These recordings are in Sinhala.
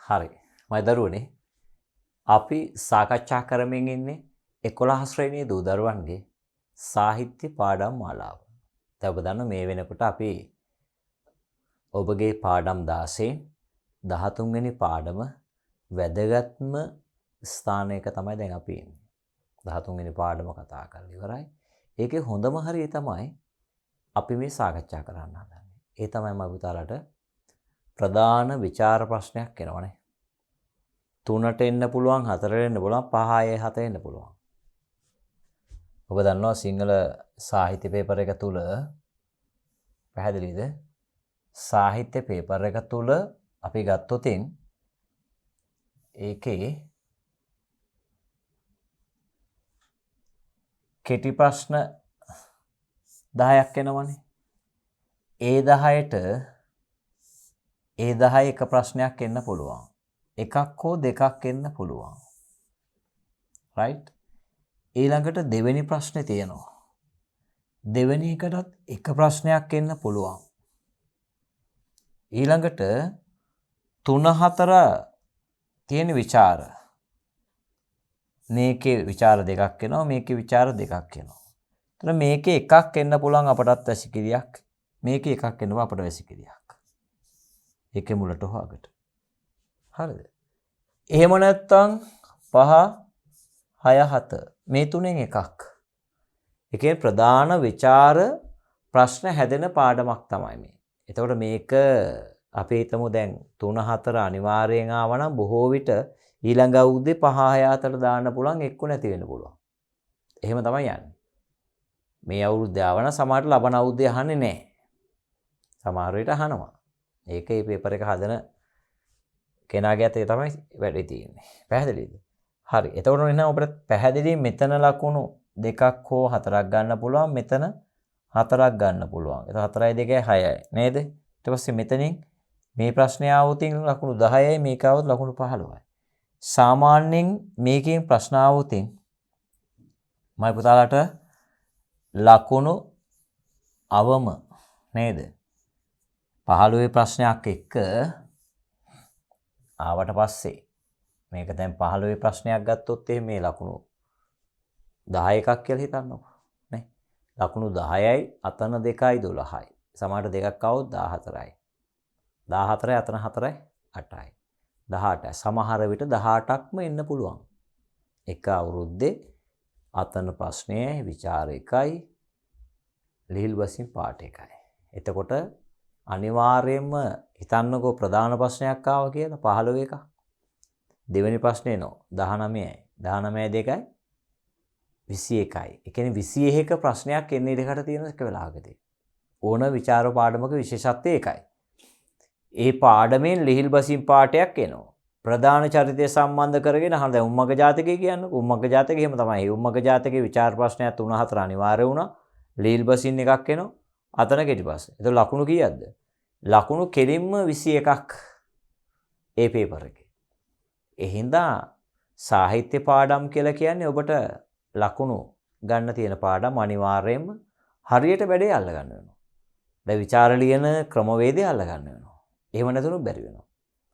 හරි. මයි දරුවනේ අපි සාකච්ඡා කරමින් ඉන්නේ 11 ශ්‍රේණියේ දූ දරුවන්ගේ සාහිත්‍ය පාඩම් මාලාව. දැන් ඔබ දන්න මේ වෙනකොට අපි ඔබගේ පාඩම් 16 13 වෙනි පාඩම වැදගත්ම ස්ථානයක තමයි දැන් අපි ඉන්නේ. 13 වෙනි පාඩම කතා කරලා ඉවරයි. ඒකේ හොඳම හරිය තමයි අපි මේ සාකච්ඡා කරන්න හදන්නේ. ඒ තමයි මම පුතාලට ප්‍රධාන විචාර ප්‍රශ්නයක් එනවනේ. 3ට එන්න පුළුවන් 4ට එන්න පුළුවන් 5 6 7 එන්න පුළුවන්. ඔබ දන්නවා සිංහල සාහිත්‍ය පේපර් එක තුල පැහැදිලිද? සාහිත්‍ය පේපර් එක තුල අපි ගත්තොතින් ඒකේ කෙටි ප්‍රශ්න 10ක් එනවනේ. ඒ 10ට ඒ 10 එක ප්‍රශ්නයක් එන්න පුළුවන්. එකක් හෝ දෙකක් එන්න පුළුවන්. right? ඊළඟට දෙවෙනි ප්‍රශ්නේ තියෙනවා. දෙවෙනි එකටත් එක ප්‍රශ්නයක් එන්න පුළුවන්. ඊළඟට 3 4 තියෙන විචාර. මේකේ විචාර දෙකක් එනවා, මේකේ විචාර දෙකක් එනවා. එතන මේකේ එකක් එන්න පුළුවන් අපටත් වැසිකිළියක්. මේකේ එකක් එනවා අපට වැසිකිළියක්. ඒකේ මුලට හොගට. හරිද? එහෙම නැත්නම් 5 6 7 මේ තුනෙන් එකක්. ඒකේ ප්‍රධාන විචාර ප්‍රශ්න හැදෙන පාඩමක් තමයි මේ. එතකොට මේක අපි හිතමු දැන් 3 4 අනිවාර්යෙන් ආව නම් බොහෝ විට ඊළඟ අවුරුද්දේ 5 6 7 දාන්න පුළුවන් එක්ක නැති වෙන්න පුළුවන්. එහෙම තමයි යන්නේ. මේ අවුරුද්දේ ආව නම් සමහරට ලබන අවුරුද්දේ අහන්නේ නැහැ. සමහර විට අහනවා. ඒක මේ පේපර් එක හදන කෙනාගේ අතේ තමයි වැඩේ තියෙන්නේ. පැහැදිලිද? හරි. එතකොට එහෙනම් අපිට පැහැදිලි මෙතන ලකුණු දෙකක් හෝ හතරක් ගන්න පුළුවන්. මෙතන හතරක් ගන්න පුළුවන්. ඒක 4යි 2යි 6යි නේද? ඊට පස්සේ මෙතනින් මේ ප්‍රශ්නය ආවොතින් ලකුණු 10යි මේක ආවොත් ලකුණු 15යි. සාමාන්‍යයෙන් මේකෙන් ප්‍රශ්න ආවොතින් මම පුතාලට ලකුණු අවම නේද? 15 ප්‍රශ්නයක් එක්ක ආවට පස්සේ මේක දැන් 15 ප්‍රශ්නයක් ගත්තොත් එහෙනම් මේ ලකුණු 11ක් කියලා හිතන්නකෝ නේ. ලකුණු 10යි අතන 2යි 12යි. සමහරට දෙකක් આવොත් 14යි. 14යි අතන 4යි 8යි. 18යි. සමහර විට 18ක්ම එන්න පුළුවන්. එක අවුරුද්දේ අතන ප්‍රශ්නයයි විචාර එකයි ලිහිල් බසින් පාඩ එකයි. එතකොට අනිවාර්යයෙන්ම හිතන්නකෝ ප්‍රධාන ප්‍රශ්නයක් ආවා කියලා 15 එකක්. දෙවෙනි ප්‍රශ්නේ නෝ 19යි. 19යි 2යි 21යි. ඒ කියන්නේ 21ක ප්‍රශ්නයක් එන්නේ ඉඩකට තියෙන එක වෙලාවකදී. ඕන විචාර පාඩමක විශේෂත්වය ඒකයි. ඒ පාඩමෙන් ලිහිල් බසින් පාඩයක් එනවා. ප්‍රධාන චරිතය සම්බන්ධ කරගෙන අහන දැන් උම්මග ජාතකය කියන්නේ උම්මග ජාතකය එහෙම තමයි. උම්මග ජාතකයේ විචාර ප්‍රශ්නයක් 3 4 අනිවාර්ය වුණා. ලිහිල් බසින් එකක් එනවා. අතන කෙටි ප්‍රශ්න. ඒක ලකුණු කීයක්ද? ලකුණු කෙලින්ම 21ක් ඒ පේපර් එකේ. ඒ හින්දා සාහිත්‍ය පාඩම් කියලා කියන්නේ ඔබට ලකුණු ගන්න තියෙන පාඩම් අනිවාර්යයෙන්ම හරියට වැඩේ අල්ල ගන්න වෙනවා. දැන් විචාර ලියන ක්‍රමවේදය අල්ල ගන්න වෙනවා. එහෙම නැතුණු බැරි වෙනවා.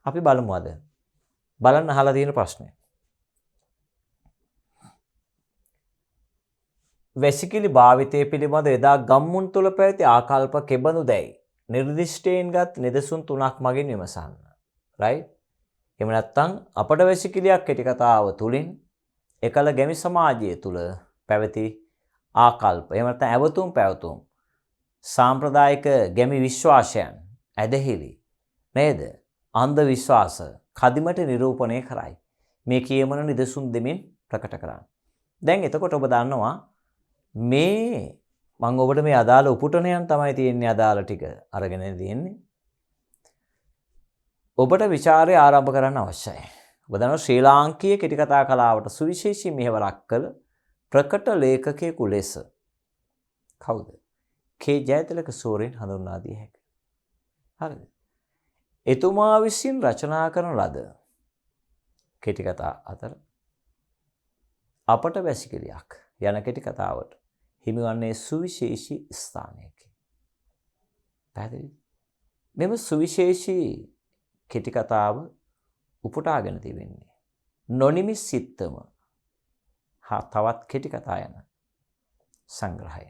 අපි බලමු අද. බලන්න අහලා තියෙන ප්‍රශ්නය. වැසිකිලි භාවිතය පිළිබඳ එදා ගම්මුන් තුල පැවති ආකල්ප කෙබඳුදැයි නිර්දිෂ්ටයෙන්ගත් නිදසුන් 3ක් මගින් විමසන්න. right? එහෙම නැත්නම් අපට වැසිකිලියක් කෙටි කතාව තුලින් එකල ගැමි සමාජය තුල පැවති ආකල්ප එහෙම නැත්නම් ඇවතුම් පැවතුම් සාම්ප්‍රදායික ගැමි විශ්වාසයන් ඇදහිලි නේද? අන්ධ විශ්වාස කදිමට නිරූපණය කරයි. මේ කියමන නිදසුන් දෙමින් ප්‍රකට කරන්න. දැන් එතකොට ඔබ දන්නවා මේ මම ඔබට මේ අදාළ උපුටනයන් තමයි තියෙන්නේ අදාළ ටික අරගෙන තියෙන්නේ. ඔබට විචාරය ආරම්භ කරන්න අවශ්‍යයි. ඔබ දන්නවා ශ්‍රී ලාංකීය කෙටි කතා කලාවට සුවිශේෂී මෙහෙවරක් කළ ප්‍රකට ලේඛකයෙකු ලෙස කවුද? කේ ජයතිලක සූරීන් හඳුන්වා දිය හැකියි. හරිද? එතුමා විසින් රචනා කරන ලද කෙටි කතා අතර අපට වැසිකිළියක් යන කෙටි කතාවට හිමිවන්නේ සුවිශේෂී ස්ථානයකි. පැහැදිලිද? මෙම සුවිශේෂී කෙටි කතාව උපුටාගෙන තිබෙන්නේ. නොනිමිස් සිත්තම හා තවත් කෙටි කතා යන සංග්‍රහය.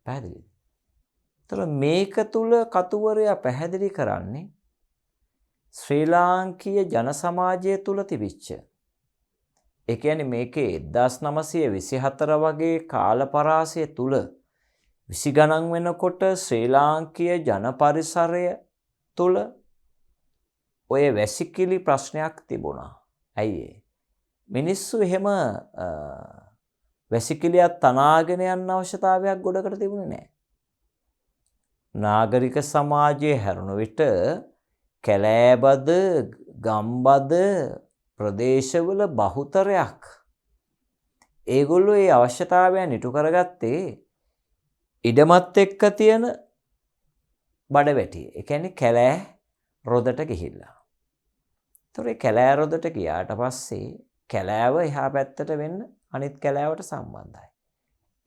පැහැදිලිද? ඒතර මේක තුල කතුවරයා පැහැදිලි කරන්නේ ශ්‍රී ලාංකීය ජන සමාජය තුල තිබිච්ච. ඒ කියන්නේ මේකේ 1924 වගේ කාල පරාසය තුල 20 ගණන් වෙනකොට ශ්‍රී ලාංකීය ජන පරිසරය තුල ඔය වැසිකිලි ප්‍රශ්නයක් තිබුණා. ඇයි ඒ? මිනිස්සු එහෙම වැසිකිලියක් තනාගෙන යන්න අවශ්‍යතාවයක් ගොඩකට තිබුණේ නැහැ. නාගරික සමාජයේ හැරුණු විට කැලෑබද ගම්බද ප්‍රදේශවල බහුතරයක් ඒගොල්ලෝ ඒ අවශ්‍යතාවයන් ඉටු කරගත්තේ ඉඩමත් එක්ක තියෙන බඩවැටි. ඒ කියන්නේ කැලෑ රොදට ගිහිල්ලා. ඒතොර ඒ කැලෑ රොදට ගියාට පස්සේ කැලෑව එහා පැත්තට වෙන්න අනිත් කැලෑවට සම්බන්ධයි.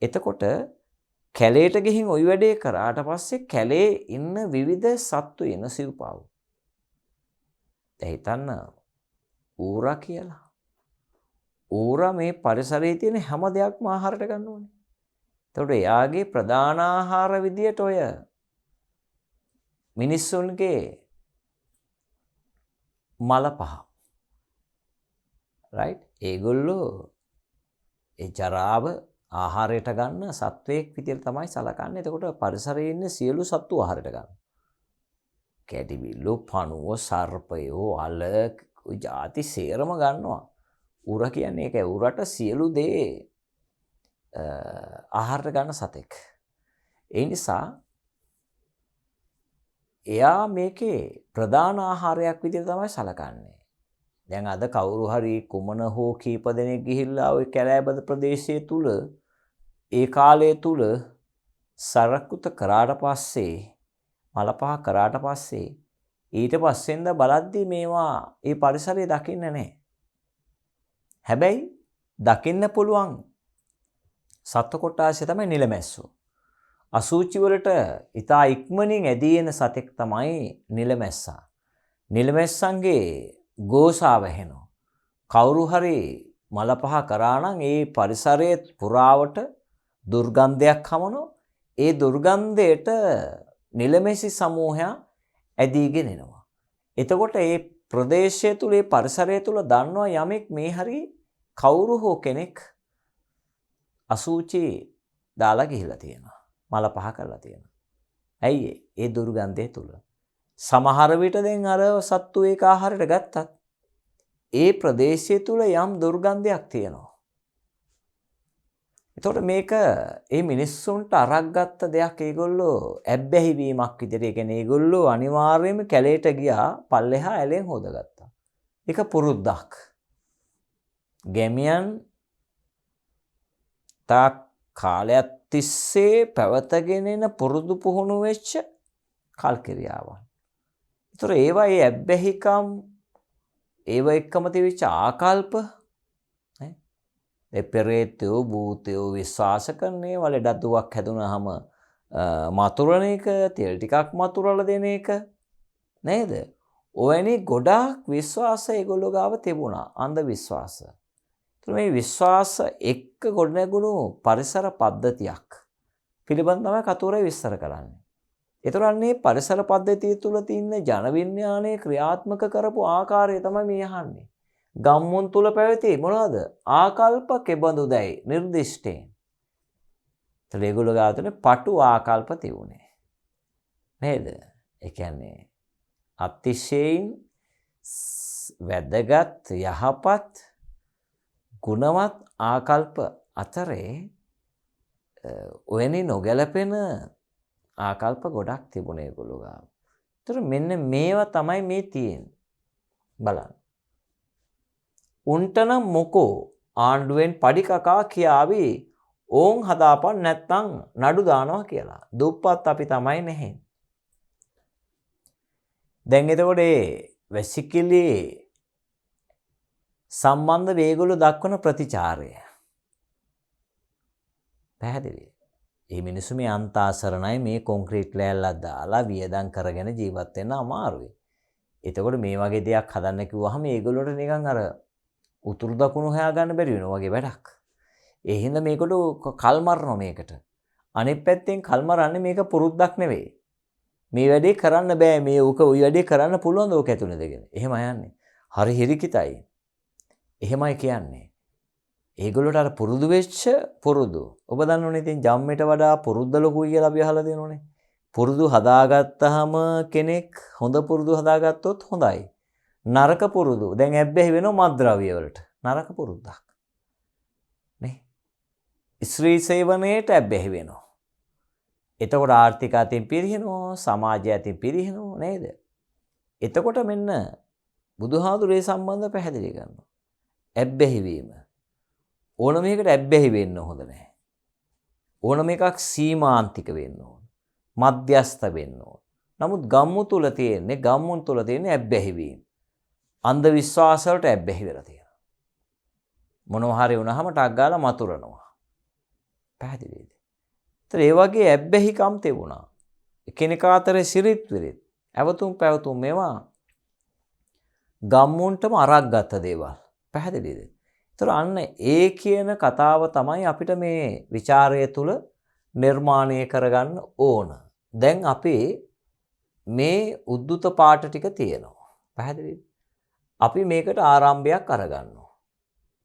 එතකොට කැලේට ගිහින් ওই වැඩේ කරාට පස්සේ කැලේ ඉන්න විවිධ සත්තු ඉන සිව්පාවු. දැන් හිතන්න ඌරා කියලා. ඌරා මේ පරිසරයේ තියෙන හැම දෙයක්ම ආහාරයට ගන්න ඕනේ. එතකොට එයාගේ ප්‍රධාන ආහාර විදියට ඔය මිනිස්සුන්ගේ මල පහ. right? ඒගොල්ලෝ ඒ ජරාව ආහාරයට ගන්න සත්වයක් විදියට තමයි සලකන්නේ. එතකොට පරිසරයේ ඉන්න සියලු සත්තු ආහාරයට ගන්නවා. කැටිබිල්ලෝ, පණුව, සර්පයෝ, අල, ಜಾති සේරම ගන්නවා. ඌර කියන්නේ ඒක. ඌරට සියලු දේ ආහාරයට ගන්න සතෙක්. ඒ නිසා එයා මේකේ ප්‍රධාන ආහාරයක් විදිහට තමයි සලකන්නේ. දැන් අද කවුරු හරි කුමන හෝ කීප දෙනෙක් ගිහිල්ලා ওই කැලෑබද ප්‍රදේශයේ තුල ඒ කාලය තුල සරකුත කරාට පස්සේ මලපහ කරාට පස්සේ ඊට පස්සෙන්ද බලද්දී මේවා ඒ පරිසරය දකින්න නැහැ. හැබැයි දකින්න පුළුවන් සත්ව කොටාසය තමයි නිලමැස්සෝ. අසූචි වලට ඉතා ඉක්මනින් ඇදී එන සතෙක් තමයි නිලමැස්සා. නිලමැස්සන්ගේ ගෝසා වැහෙනවා. කවුරු හරි මලපහ කරා නම් ඒ පරිසරයේ පුරාවට දුර්ගන්ධයක් හමනෝ. ඒ දුර්ගන්ධයට නිලමැසි සමූහය ඇදීගෙන එනවා. එතකොට ඒ ප්‍රදේශය තුල ඒ පරිසරය තුල දන්නවා යමෙක් මේ හරි කවුරු හෝ කෙනෙක් අසූචි දාලා ගිහිලා තියෙනවා. මල පහ කරලා තියෙනවා. ඇයි ඒ දුර්ගන්ධය තුල? සමහර විට දැන් අර සත්තු ඒක ආහාරයට ගත්තත් ඒ ප්‍රදේශය තුල යම් දුර්ගන්ධයක් තියෙනවා. එතකොට මේක ඒ මිනිස්සුන්ට අරක් ගත්ත දෙයක්. ඒගොල්ලෝ ඇබ්බැහි වීමක් විදිහට. ඒ කියන්නේ ඒගොල්ලෝ අනිවාර්යයෙන්ම කැලේට ගියා පල්ලෙහා ඇලෙන් හොදගත්තා. ඒක පුරුද්දක්. ගැමියන් තා කාලයක් තිස්සේ පැවතගෙන එන පුරුදු පුහුණු වෙච්ච කල්කිරියාවන්. ඒතර ඒවා ඒ ඇබ්බැහිකම් ඒව එක්කම තිබිච්ච ආකල්ප ඒ පෙරේතයෝ භූතයෝ විශ්වාස කරන්නේ වල ඩද්දුවක් හැදුනහම මතුරන එක, තෙල් ටිකක් මතුරලා දෙන එක නේද? ඔයනේ ගොඩාක් විශ්වාස ඒගොල්ලෝ ගාව තිබුණා. අන්ධ විශ්වාස. මේ විශ්වාස එක්ක ගොඩනැගුණු පරිසර පද්ධතියක් පිළිබඳව තමයි කතෝරේ විස්තර කරන්නේ. ඒතරන්නේ පරිසර පද්ධතිය තුල තියෙන ජන විඥානයේ ක්‍රියාත්මක කරපු ආකාරය තමයි මේ අහන්නේ. ගම්මුන් තුල පැවති මොනවද? ආකල්ප කෙබඳුදයි නිර්දිෂ්ටයෙන්. ඒතර ඒගොල්ලෝ ගාතනේ පටු ආකල්ප තියුනේ. නේද? ඒ කියන්නේ අතිශයින් වැදගත් යහපත් ගුණවත් ආකල්ප අතරේ ඔයනි නොගැලපෙන ආකල්ප ගොඩක් තිබුණේ ඒගොල්ලෝ ගාව. ඒතර මෙන්න මේවා තමයි මේ තියෙන්නේ. බලන්න. උන්ටනම් මොකෝ ආණ්ඩුවෙන් පඩි කකා කියාවි ඕන් හදාපන් නැත්නම් නඩු දානවා කියලා. දුප්පත් අපි තමයි නැහැ. දැන් එතකොට වැසිකිලි සම්බන්ධ වේගොල්ලෝ දක්වන ප්‍රතිචාරය පැහැදිලි. මේ මිනිස්සු මේ අන්තාසරණයි මේ කොන්ක්‍රීට් ලෑල්ලක් දාලා වියදම් කරගෙන ජීවත් වෙන්න අමාරුයි. එතකොට මේ වගේ දෙයක් හදන්න කිව්වහම මේගොල්ලෝට නිකන් අර උතුරු දකුණු හොයාගන්න බැරි වෙනවා වගේ වැඩක්. ඒ හින්දා මේකට කල් මරනවා මේකට. අනිත් පැත්තෙන් කල් මරන්නේ මේක පුරුද්දක් නෙවෙයි. මේ වැඩේ කරන්න බෑ මේ උක ওই වැඩේ කරන්න පුළුවන් ද ඕක ඇතුළේ දෙගෙන. එහෙම යන්නේ. හරි හිරිකිතයි. එහෙමයි කියන්නේ. ඒගොල්ලෝට අර පුරුදු වෙච්ච පුරුදු. ඔබ දන්නවනේ ඉතින් ජම්මෙට වඩා පුරුද්ද ලොකුයි කියලා අපි අහලා දෙනවනේ. පුරුදු හදාගත්තාම කෙනෙක් හොඳ පුරුදු හදාගත්තොත් හොඳයි. නරක පුරුදු දැන් ඇබ්බැහි වෙනවා මත්ද්‍රව්‍ය වලට. නරක පුරුද්දක්. නේ? ස්ත්‍රී සේවනයේට ඇබ්බැහි වෙනවා. එතකොට ආර්ථික අතින් පිරිනනවා, සමාජය අතින් පිරිනනවා නේද? එතකොට මෙන්න බුදුහාඳුරේ සම්බන්ධ පැහැදිලි කරනවා. ඇබ්බැහි වීම. ඕනම එකකට ඇබ්බැහි වෙන්න හොඳ නැහැ. ඕනම එකක් සීමාන්තික වෙන්න ඕන. මධ්‍යස්ථ වෙන්න ඕන. නමුත් ගම්මු තුල තියෙන්නේ ඇබ්බැහි වීම. අන්ධ විශ්වාස වලට ඇබ්බැහි වෙලා තියෙනවා. මොනවා හරි වුණාම ටක් ගාලා මතුරනවා. පැහැදිලිද? ඒතර ඒ වගේ ඇබ්බැහිකම් තිබුණා. එකිනෙක අතර සිරිත් විරිත්. අවතුම් පැවතුම් මේවා ගම්මුන්ටම අරක් ගත්ත දේවල්. පැහැදිලිද? ඒතර අන්න ඒ කියන කතාව තමයි අපිට මේ ਵਿਚාරය තුල නිර්මාණය කරගන්න ඕන. දැන් අපි මේ උද්දුත පාට ටික තියෙනවා. පැහැදිලිද? අපි මේකට ආරම්භයක් අරගන්නවා.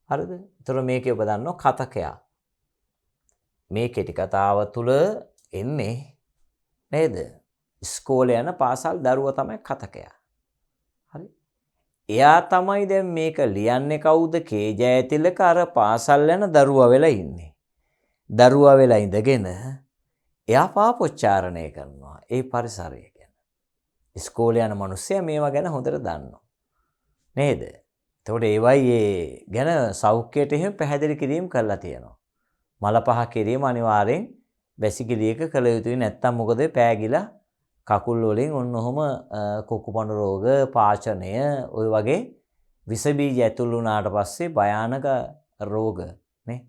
හරිද? ඒතර මේකේ ඔබ දන්නවා කතකයා. මේ කෙටි කතාව තුල එන්නේ නේද? ඉස්කෝලේ යන පාසල් දරුවා තමයි කතකයා. හරි? එයා තමයි දැන් මේක ලියන්නේ කවුද? කේ.ජයතිලක අර පාසල් යන දරුවා වෙලා ඉන්නේ. දරුවා වෙලා ඉඳගෙන එයා පාපොච්චාරණය කරනවා. ඒ පරිසරය ගැන. ඉස්කෝලේ යන මිනිස්සයා මේවා ගැන හොඳට දන්නවා. නේද? එතකොට ඒවයි ඒ ගැන සෞඛ්‍යයට එහෙම පැහැදිලි කිරීම කරලා තියෙනවා. මල පහ කිරීම අනිවාර්යෙන් වැසිකිළියක කළ යුතුයි. නැත්තම් මොකද පෑගිලා කකුල් වලින් ඔන්න ඔහම කුකුපණු රෝග, පාචනය, ওই වගේ විස බීජ ඇතුල් වුණාට පස්සේ භයානක රෝග නේ.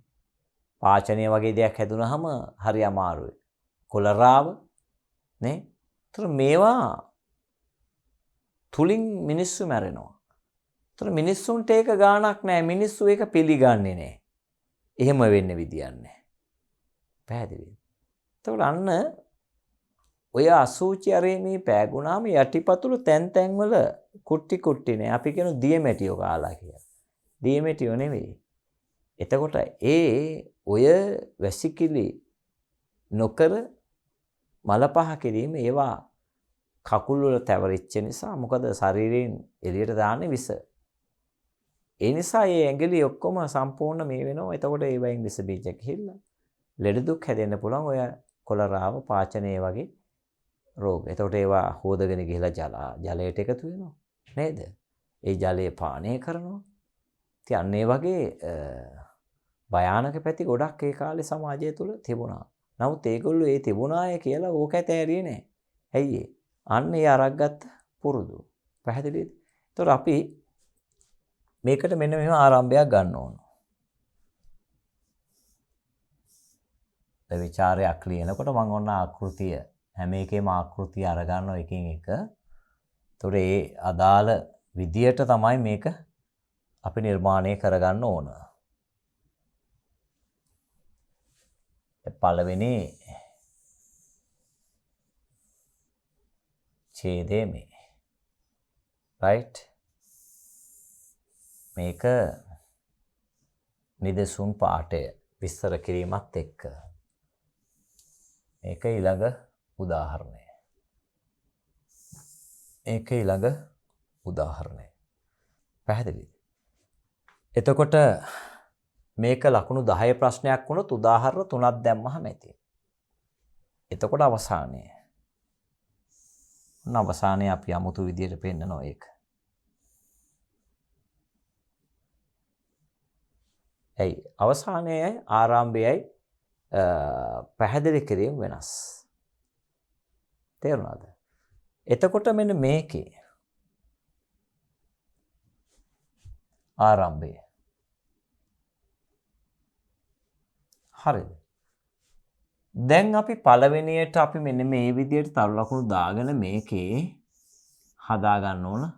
පාචනය වගේ දෙයක් හැදුනහම හරි අමාරුයි. කොලරාව නේ. ඒතර මේවා තුලින් මිනිස්සු මැරෙනවා. ඒතර මිනිස්සුන්ට ඒක ගාණක් නැහැ. මිනිස්සු ඒක පිළිගන්නේ නැහැ. එහෙම වෙන්න විදියක් නැහැ. පැහැදිලිද? එතකොට අන්න ඔය අසූචි අරේමේ පෑගුණාම යටිපතුල තැන් තැන් වල කුට්ටි නේ. අපි කියන දියමැටියෝ කාලා කියලා. දියමැටියෝ නෙවෙයි. එතකොට ඔය වැසිකිලි නොකර මල පහ කිරීම ඒවා කකුල් වල තැවරිච්ච නිසා මොකද ශරීරයෙන් එළියට දාන්නේ විස. ඒ නිසා මේ ඇඟිලි ඔක්කොම සම්පූර්ණ මේ වෙනවා. එතකොට ඒ වයින් විස බීජ ගිහිල්ලා ලෙඩ දුක් හැදෙන්න පුළුවන්. ඔය කොලරාව, පාචනය වගේ රෝග. එතකොට ඒවා හොදගෙන ගිහිලා ජලයට එකතු වෙනවා. නේද? ඒ ජලය පානය කරනවා. ඉතින් අන්න ඒ වගේ භයානක පැති ගොඩක් ඒ කාලේ සමාජය තුල තිබුණා. නමුත් ඒගොල්ලෝ ඒ තිබුණාය කියලා ඕක ඇතෑරියේ නැහැ. ඇයි ඒ? අන්න ඒ අරක්ගත්ත පුරුදු. පැහැදිලිද? ඒතකොට අපි මේකට මෙන්න මෙහෙම ආරම්භයක් ගන්න ඕන. ඒ ਵਿਚාරයක් ලියනකොට මම ඔන්න ආකෘතිය හැම එකේම ආකෘතිය අරගන්නවා එකින් එක. ඒතකොට ඒ අදාළ විදියට තමයි මේක අපි නිර්මාණය කරගන්න ඕන. පළවෙනි ඡේදයේ මේ right මේක නිදසුන් පාඨය විස්තර කිරීමත් එක්ක මේක ඊළඟ උදාහරණය. පැහැදිලිද? එතකොට මේක ලකුණු 10 ප්‍රශ්නයක් වුණොත් උදාහරණ 3ක් දැම්මහම ඇති. එතකොට අවසානයේ අපි 아무තු විදියට පෙන්නනවා ඒක. ඇයි අවසානයේයි ආරම්භයේයි පැහැදිලි කිරීම වෙනස්. තේරුණාද? එතකොට මෙන්න මේකේ ආරම්භය. හරිද? දැන් අපි පළවෙනියට අපි මෙන්න මේ විදියට තරු ලකුණු දාගෙන මේකේ හදා ගන්න ඕන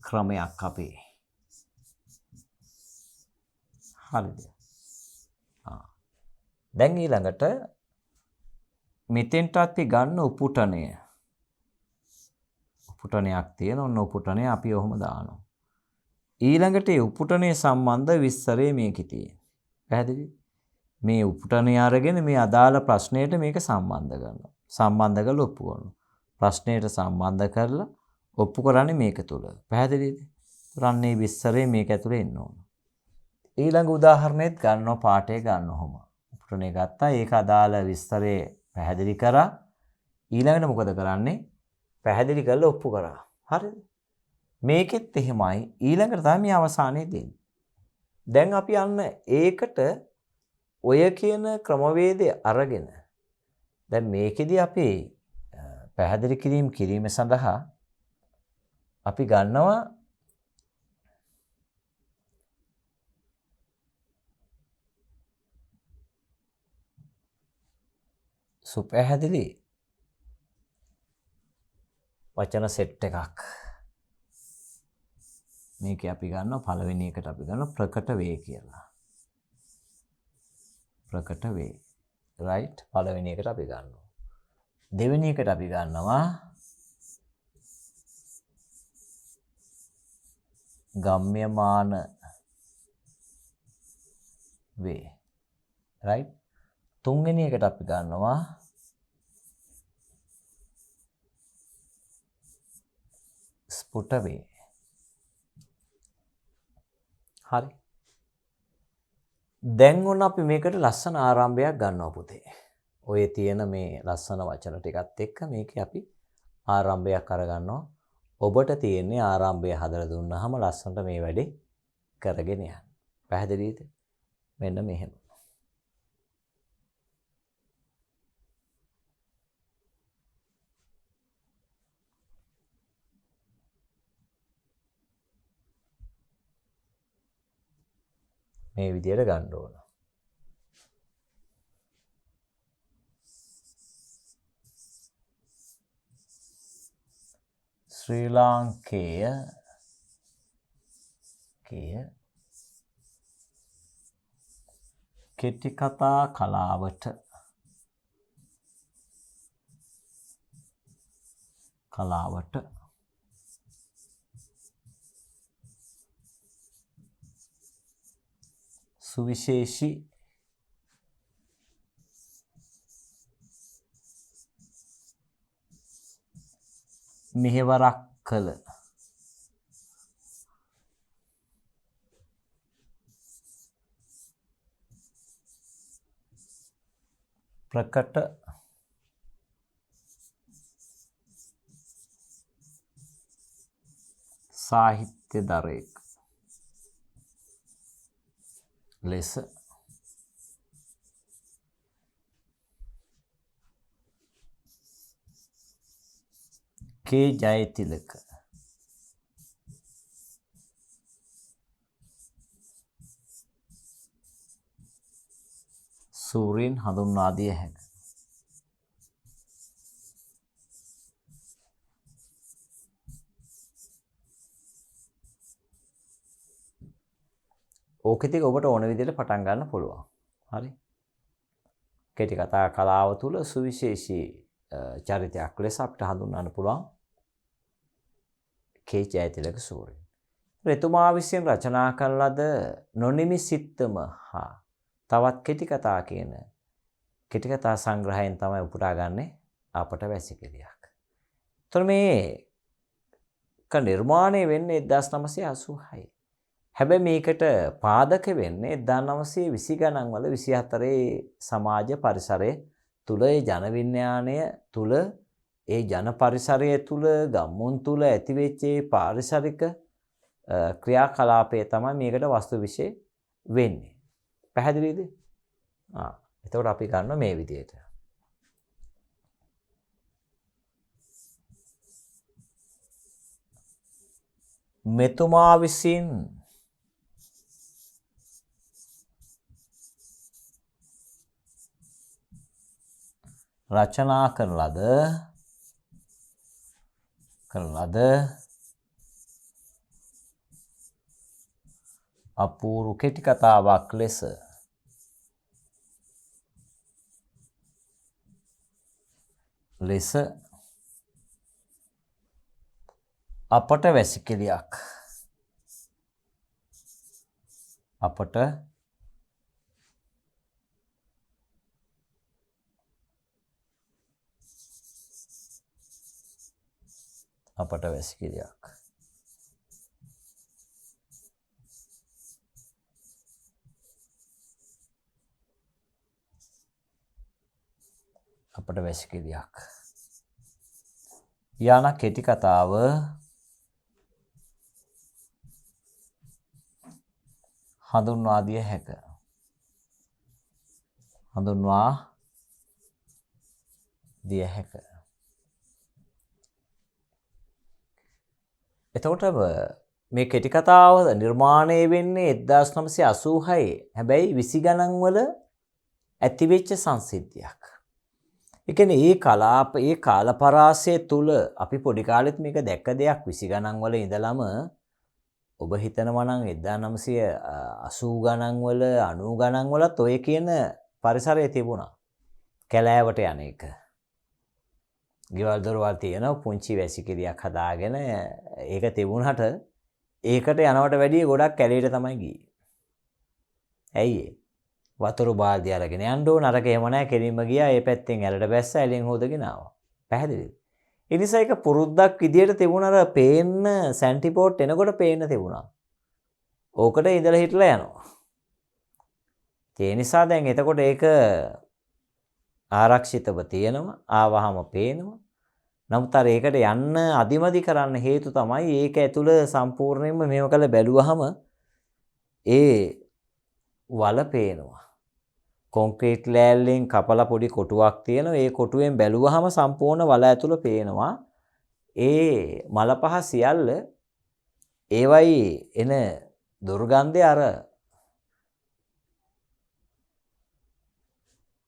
ක්‍රමයක් අපේ. හරිද? දැන් ඊළඟට මෙතෙන්ට අපි ගන්න උපුටණය. උපුටණයක් තියෙන ඔන්න උපුටණය අපි ඔහොම දානවා. ඊළඟට ඒ උපුටණය සම්බන්ධ විස්තරය මේකේ තියෙනවා. පැහැදිලිද? මේ උපුටණය අරගෙන මේ අදාළ ප්‍රශ්නයට මේක සම්බන්ධ කරනවා. සම්බන්ධ කරලා ඔප්පු කරනවා. ප්‍රශ්නයට සම්බන්ධ කරලා ඔප්පු කරන්නේ මේක තුල. පැහැදිලිද? රන්නේ විස්තරය මේක ඇතුලේ එන්න ඕන. ඊළඟ උදාහරණෙත් ගන්නවා පාඩේ ගන්නවම. උපුටණය ගත්තා. ඒක අදාළ විස්තරය පැහැදිලි කරා. ඊළඟට මොකද කරන්නේ? පැහැදිලි කරලා ඔප්පු කරා. හරිද? මේකෙත් එහෙමයි. ඊළඟට තමයි මේ අවසානයේ දෙන්නේ. දැන් අපි යන්න ඒකට ඔය කියන ක්‍රමවේදය අරගෙන දැන් මේකෙදි අපි පැහැදිලි කිරීම සඳහා අපි ගන්නවා සුපැහැදිලි වචන සෙට් එකක්. මේක අපි ගන්නවා පළවෙනි එකට අපි ගන්නවා ප්‍රකට වේ කියලා. ප්‍රකට වේ. රයිට්? පළවෙනි එකට අපි ගන්නවා. දෙවෙනි එකට අපි ගන්නවා ගම්‍යමාන වේ. රයිට්? තුන්වෙනි එකට අපි ගන්නවා ස්පුට වේ. හරි. දැන් ඔන්න අපි මේකට ලස්සන ආරම්භයක් ගන්නවා පුතේ. ඔය තියෙන මේ ලස්සන වචන ටිකත් එක්ක මේකේ අපි ආරම්භයක් අරගන්නවා. ඔබට තියෙන්නේ ආරම්භය හදලා දුන්නාම ලස්සනට මේ වැඩේ කරගෙන යන්න. පැහැදිලිද? මෙන්න මෙහෙම. මේ විදියට ගන්න ඕන. ශ්‍රී ලාංකේය කෙටි කතා කලාවට සුවිශේෂී මෙහෙවරක් කළ ප්‍රකට සාහිත්‍යදරයෙක් ලෙස කේ ජයතිලක සූරීන් හඳුන්වා දිය හැක. ඕක ඉතින් ඔබට ඕන විදිහට පටන් ගන්න පුළුවන්. හරි. කෙටි කතා කලාව තුළ සුවිශේෂී චරිතයක් ලෙස අපිට හඳුන්වන්න පුළුවන් කේ ජයතිලක සූරීන්. එතුමා විසින් රචනා කළ ලද නොනිමි සිත්තම හා තවත් කෙටි කතා කියන කෙටි කතා සංග්‍රහයෙන් තමයි උපුටා ගන්නේ අපට වැසිකිළියක්. ඒතර මේක නිර්මාණය වෙන්නේ 1986. හැබැයි මේකට පාදක වෙන්නේ 1920 ගණන් වල 24 සමාජ පරිසරයේ තුල ඒ ජන විඥාණය තුල ඒ ජන පරිසරය තුල ගම්මුන් තුල ඇතිවෙච්ච පාරිසරික ක්‍රියාකලාපය තමයි මේකට වස්තු විශේෂ වෙන්නේ. පැහැදිලිද? එතකොට අපි ගන්නවා මේ විදිහට. මෙතුමා විසින් රචනා කරන ලද අපූරු කෙටි කතාවක් ලෙස අපට වැසිකිළියක් අපට වැසිකිළියක් අපට වැසිකිළියක් යන කෙටි කතාව හඳුන්වා දිය හැක. එතකොට මේ කෙටි කතාව නිර්මාණය වෙන්නේ 1986. හැබැයි 20 ගණන් වල ඇතිවෙච්ච සංසිද්ධියක්. ඒ කියන්නේ ඒ කාලපරාසය තුල අපි පොඩි කාලෙත් මේක දැක්ක දෙයක් 20 ගණන් වල ඉඳලම ඔබ හිතනවා නම් 1980 ගණන් වල 90 ගණන් වලත් ඔය කියන පරිසරය තිබුණා. කැලෑවට යන එක. ගෙවල් දොරවල් තියෙන පුංචි වැසිකිළියක් හදාගෙන ඒක තිබුණාට ඒකට යනවට වැඩිය ගොඩක් කැලේට තමයි ගියේ. ඇයි ඒ? වතුර බාල්දිය අරගෙන යන්න ඕන අරක එහෙම නැහැ කෙලින්ම ගියා ඒ පැත්තෙන් ඇලට බැස්ස ඇලෙන් හොදගෙන ආවා. පැහැදිලිද? ඒ නිසා ඒක පුරුද්දක් විදියට තිබුණාර පේන්න සැන්ටිපෝට් එනකොට පේන්න තිබුණා. ඕකට ඉඳලා හිටලා යනවා. ඒ නිසා දැන් එතකොට ඒක ආරක්ෂිතව තියෙනවා ආවහම පේනවා. නමුත් අර ඒකට යන්න අදිමදි කරන්න හේතු තමයි ඒක ඇතුළ සම්පූර්ණයෙන්ම මේව කළ බැලුවහම ඒ වල පේනවා. කොන්ක්‍රීට් ලෑල්ලෙන් කපලා පොඩි කොටුවක් තියෙනවා. ඒ කොටුවෙන් බැලුවහම සම්පූර්ණ වල ඇතුළ පේනවා. ඒ මල පහ සියල්ල ඒවයි එන දුර්ගන්ධය අර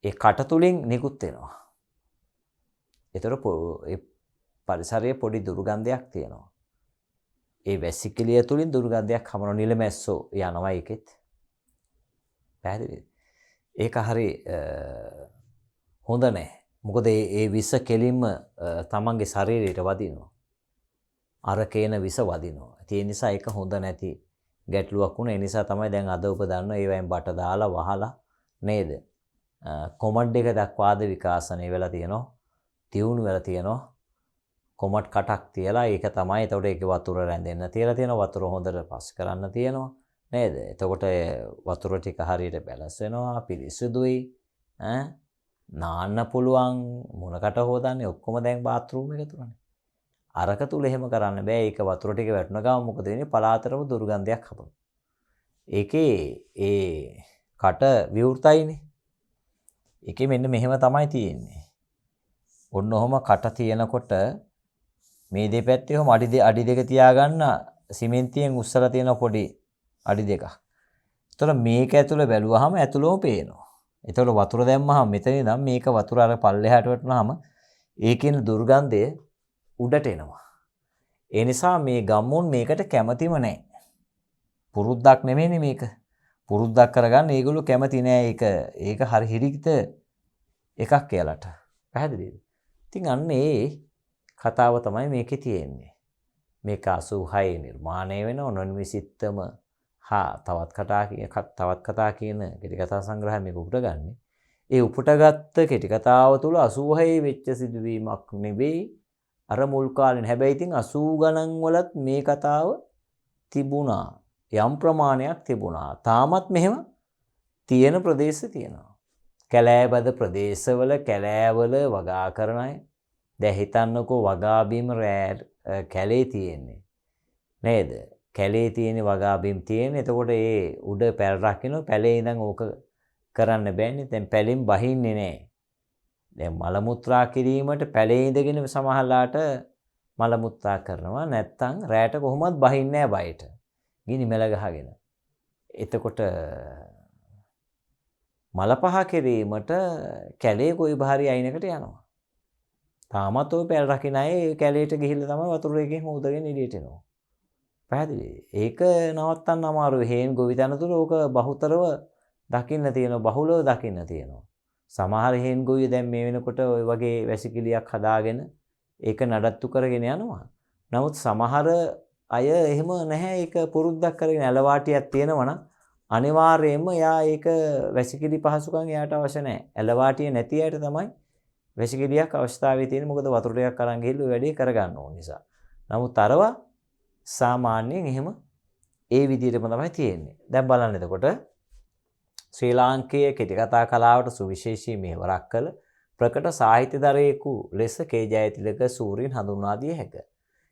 ඒ කට තුලින් නිකුත් වෙනවා. ඒතර ඒ පරිසරයේ පොඩි දුර්ගන්ධයක් තියෙනවා. ඒ වැසිකිළිය තුලින් දුර්ගන්ධයක් හමන නිලමැස්සෝ යනවා ඒකෙත්. පැහැදිලිද? ඒක හරි හොඳ නැහැ. මොකද ඒ විස කෙලින්ම තමන්ගේ ශරීරයට වදිනවා. අර කේන විස වදිනවා. ඒ නිසා ඒක හොඳ නැති ගැටලුවක් වුණා. ඒ නිසා තමයි දැන් අද ඔබ දන්නවා ඒවෙන් බට දාලා වහලා නේද? කොමඩ් එක දක්වාද විකාශනය වෙලා තියෙනවා. තියුණු වෙලා තියෙනවා. කොමඩ් කටක් තියලා ඒක තමයි එතකොට ඒකේ වතුර රැඳෙන්න තියලා තියෙනවා. වතුර හොඳට පස් කරන්න තියෙනවා. නේද? එතකොට වතුර ටික හරියට බැලන්ස් වෙනවා, පිරිසිදුයි. නාන්න පුළුවන්, මොනකට හොදන්නේ ඔක්කොම දැන් බාත්රූම් එක තුලනේ. අරක තුල එහෙම කරන්න බෑ. ඒක වතුර ටික වැටුණ ගමන් මොකද වෙන්නේ? පලාතරම දුර්ගන්ධයක් හපනවා. ඒකේ ඒ කට විවෘතයිනේ. ඒකේ මෙන්න මෙහෙම තමයි තියෙන්නේ. ඔන්න ඔහම කට තියෙනකොට මේ දෙපැත්තේ ඔහම අඩි දෙක තියාගන්න සිමෙන්තියෙන් උස්සලා තියෙන පොඩි අඩි දෙකක්. එතකොට මේක ඇතුළ බැලුවහම ඇතුළම පේනවා. එතකොට වතුර දැම්මහම මෙතන ඉඳන් මේක වතුර අර පල්ලෙහාට වැටුනහම ඒකෙන දුර්ගන්ධය උඩට එනවා. ඒ නිසා මේ ගම්මුන් මේකට කැමතිම නැහැ. පුරුද්දක් නෙමෙයිනේ මේක. පුරුද්දක් කරගන්න ඒගොල්ලෝ කැමති නෑ ඒක හරි හිරිකිත එකක් කියලාට. පැහැදිලිද? ඉතින් අන්න ඒ කතාව තමයි මේකේ තියෙන්නේ. මේක 86 නිර්මාණය වෙන නොනිවිසිටම තවත් කතා කියන කෙටි කතා සංග්‍රහය මේක උපුටගන්නේ. ඒ උපුටගත්ත කෙටි කතාව තුළ 86 වෙච්ච සිදුවීමක් නෙවෙයි අර මුල් කාලේ. හැබැයි ඉතින් 80 ගණන් වලත් මේ කතාව තිබුණා. යම් ප්‍රමාණයක් තිබුණා. තාමත් මෙහෙම තියෙන ප්‍රදේශ තියෙනවා. කැලෑබද ප්‍රදේශවල කැලෑවල වගා කරන අය. දැන් හිතන්නකෝ වගා බිම කැලේ තියෙන්නේ. නේද? කැලේ තියෙන වගා බිම් තියෙන. එතකොට ඒ උඩ පැල් රකින්න පැලේ ඉඳන් ඕක කරන්න බෑනේ. දැන් පැලෙන් බහින්නේ නැහැ. දැන් මල මුත්‍රා කිරීමට පැලේ ඉඳගෙන සමහරලාට මල මුත්‍රා කරනවා. නැත්තම් රැට කොහොමවත් බහින්නේ නැහැ බයට. ගිනි මෙල ගහගෙන. එතකොට මල පහ කිරීමට කැලේ කොයි බහරි අයිනකට යනවා. තාමත් ඔය පැල් රකින්න අය කැලේට ගිහිල්ලා තමයි වතුර එකෙන් හොදගෙන එළියට එනවා. පැහැදිලි. ඒක නවත්තන්න අමාරුයි. හේන් ගොවි තැන තුල ඕක බහුතරව දකින්න තියෙනවා, බහුලව දකින්න තියෙනවා. සමහර හේන් ගොවියෝ දැන් මේ වෙනකොට ওই වගේ වැසිකිළියක් හදාගෙන ඒක නඩත්තු කරගෙන යනවා. නමුත් සමහර අය එහෙම නැහැ. ඒක පුරුද්දක් කරගෙන ඇලවාටියක් තියෙනවා නම් අනිවාර්යයෙන්ම එයා ඒක වැසිකිළි පහසුකම් එයාට අවශ්‍ය නැහැ. ඇලවාටිය නැති අයට තමයි වැසිකිළියක් අවශ්‍යතාවය තියෙන්නේ. මොකද වතුර ටිකක් අරන් ගිහිල්ලා වැඩේ කරගන්න ඕන නිසා. නමුත් අරවා සාමාන්‍යයෙන් එහෙම ඒ විදිහටම තමයි තියෙන්නේ. දැන් බලන්න එතකොට ශ්‍රී ලාංකේය කෙටි කතා කලාවට සුවිශේෂී මෙහෙවරක් කළ ප්‍රකට සාහිත්‍යදරයෙකු ලෙස කේ ජයතිලක සූරීන් හඳුන්වා දිය හැකිය.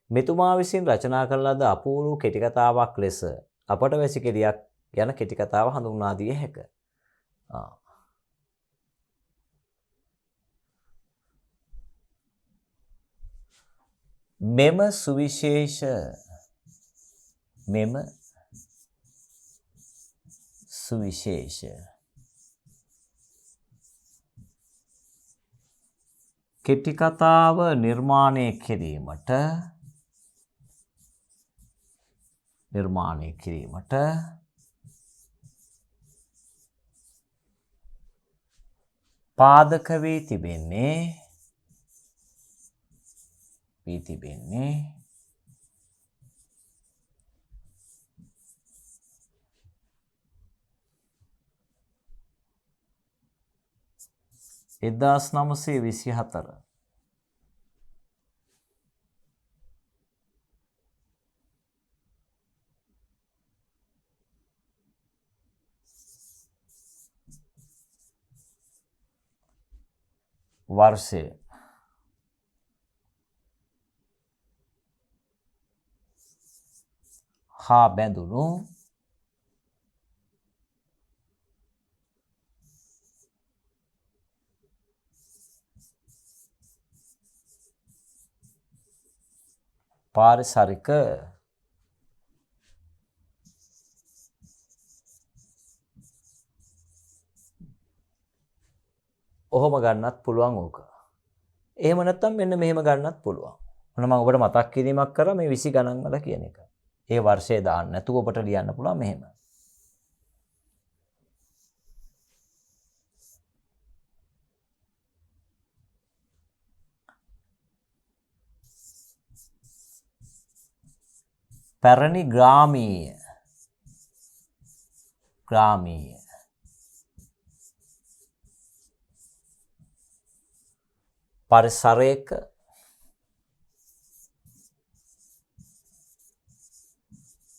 මෙතුමා විසින් රචනා කළ ලද අපූර්ව කෙටි කතාවක් ලෙස අපට වැසිකිළියක් යන කෙටි කතාව හඳුන්වා දිය හැකිය. මෙම සුවිශේෂ කෙටි කතාව නිර්මාණය කිරීමට පාදක වී තිබෙන්නේ 1924 වර්ෂය හා බැඳුණු පාරිසරික ඔහොම ගන්නත් පුළුවන් ඕක. එහෙම නැත්නම් මෙන්න මෙහෙම ගන්නත් පුළුවන්. මොන මම ඔබට මතක් කිරීමක් කරා මේ 20 ගණන් වල කියන එක. ඒ වර්ෂය දාන්න නැතුව ඔබට ලියන්න පුළුවන් මෙහෙම. පැරණි ග්‍රාමීය පරිසරයක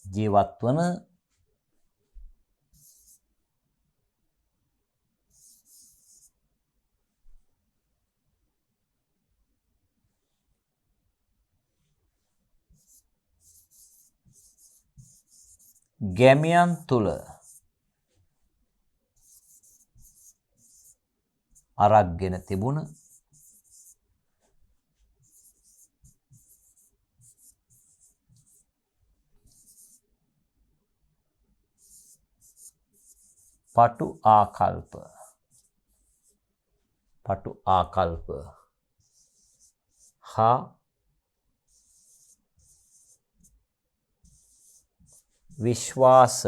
ජීවත් වන ගැමියන් තුල අරක්ගෙන තිබුණ පටු ආකල්ප හා විශ්වාස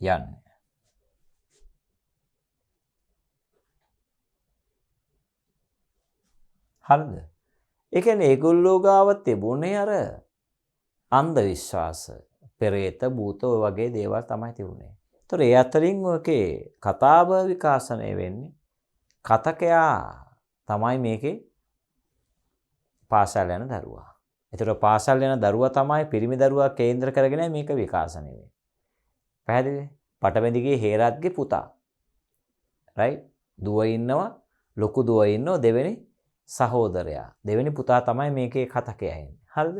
යන්නේ. හරිද? ඒ කියන්නේ ඒගොල්ලෝ ගාව තිබුණේ අර අන්ධ විශ්වාස, පෙරේත, භූත ඔය වගේ දේවල් තමයි තිබුණේ. ඒතර ඒ අතරින් ඔකේ කතාව විකාශනය වෙන්නේ කතකයා තමයි මේකේ පාසල් යන දරුවා. ඒතර පාසල් යන දරුවා තමයි පිරිමි දරුවා කේන්ද්‍ර කරගෙන මේක විකාශනය වෙන්නේ. පැහැදිලිද? පටබැඳිගේ හේරත්ගේ පුතා. රයිට්? දුව ඉන්නවා, ලොකු දුව ඉන්නවා, දෙවෙනි සහෝදරයා. දෙවෙනි පුතා තමයි මේකේ කතකයා ඉන්නේ. හරිද?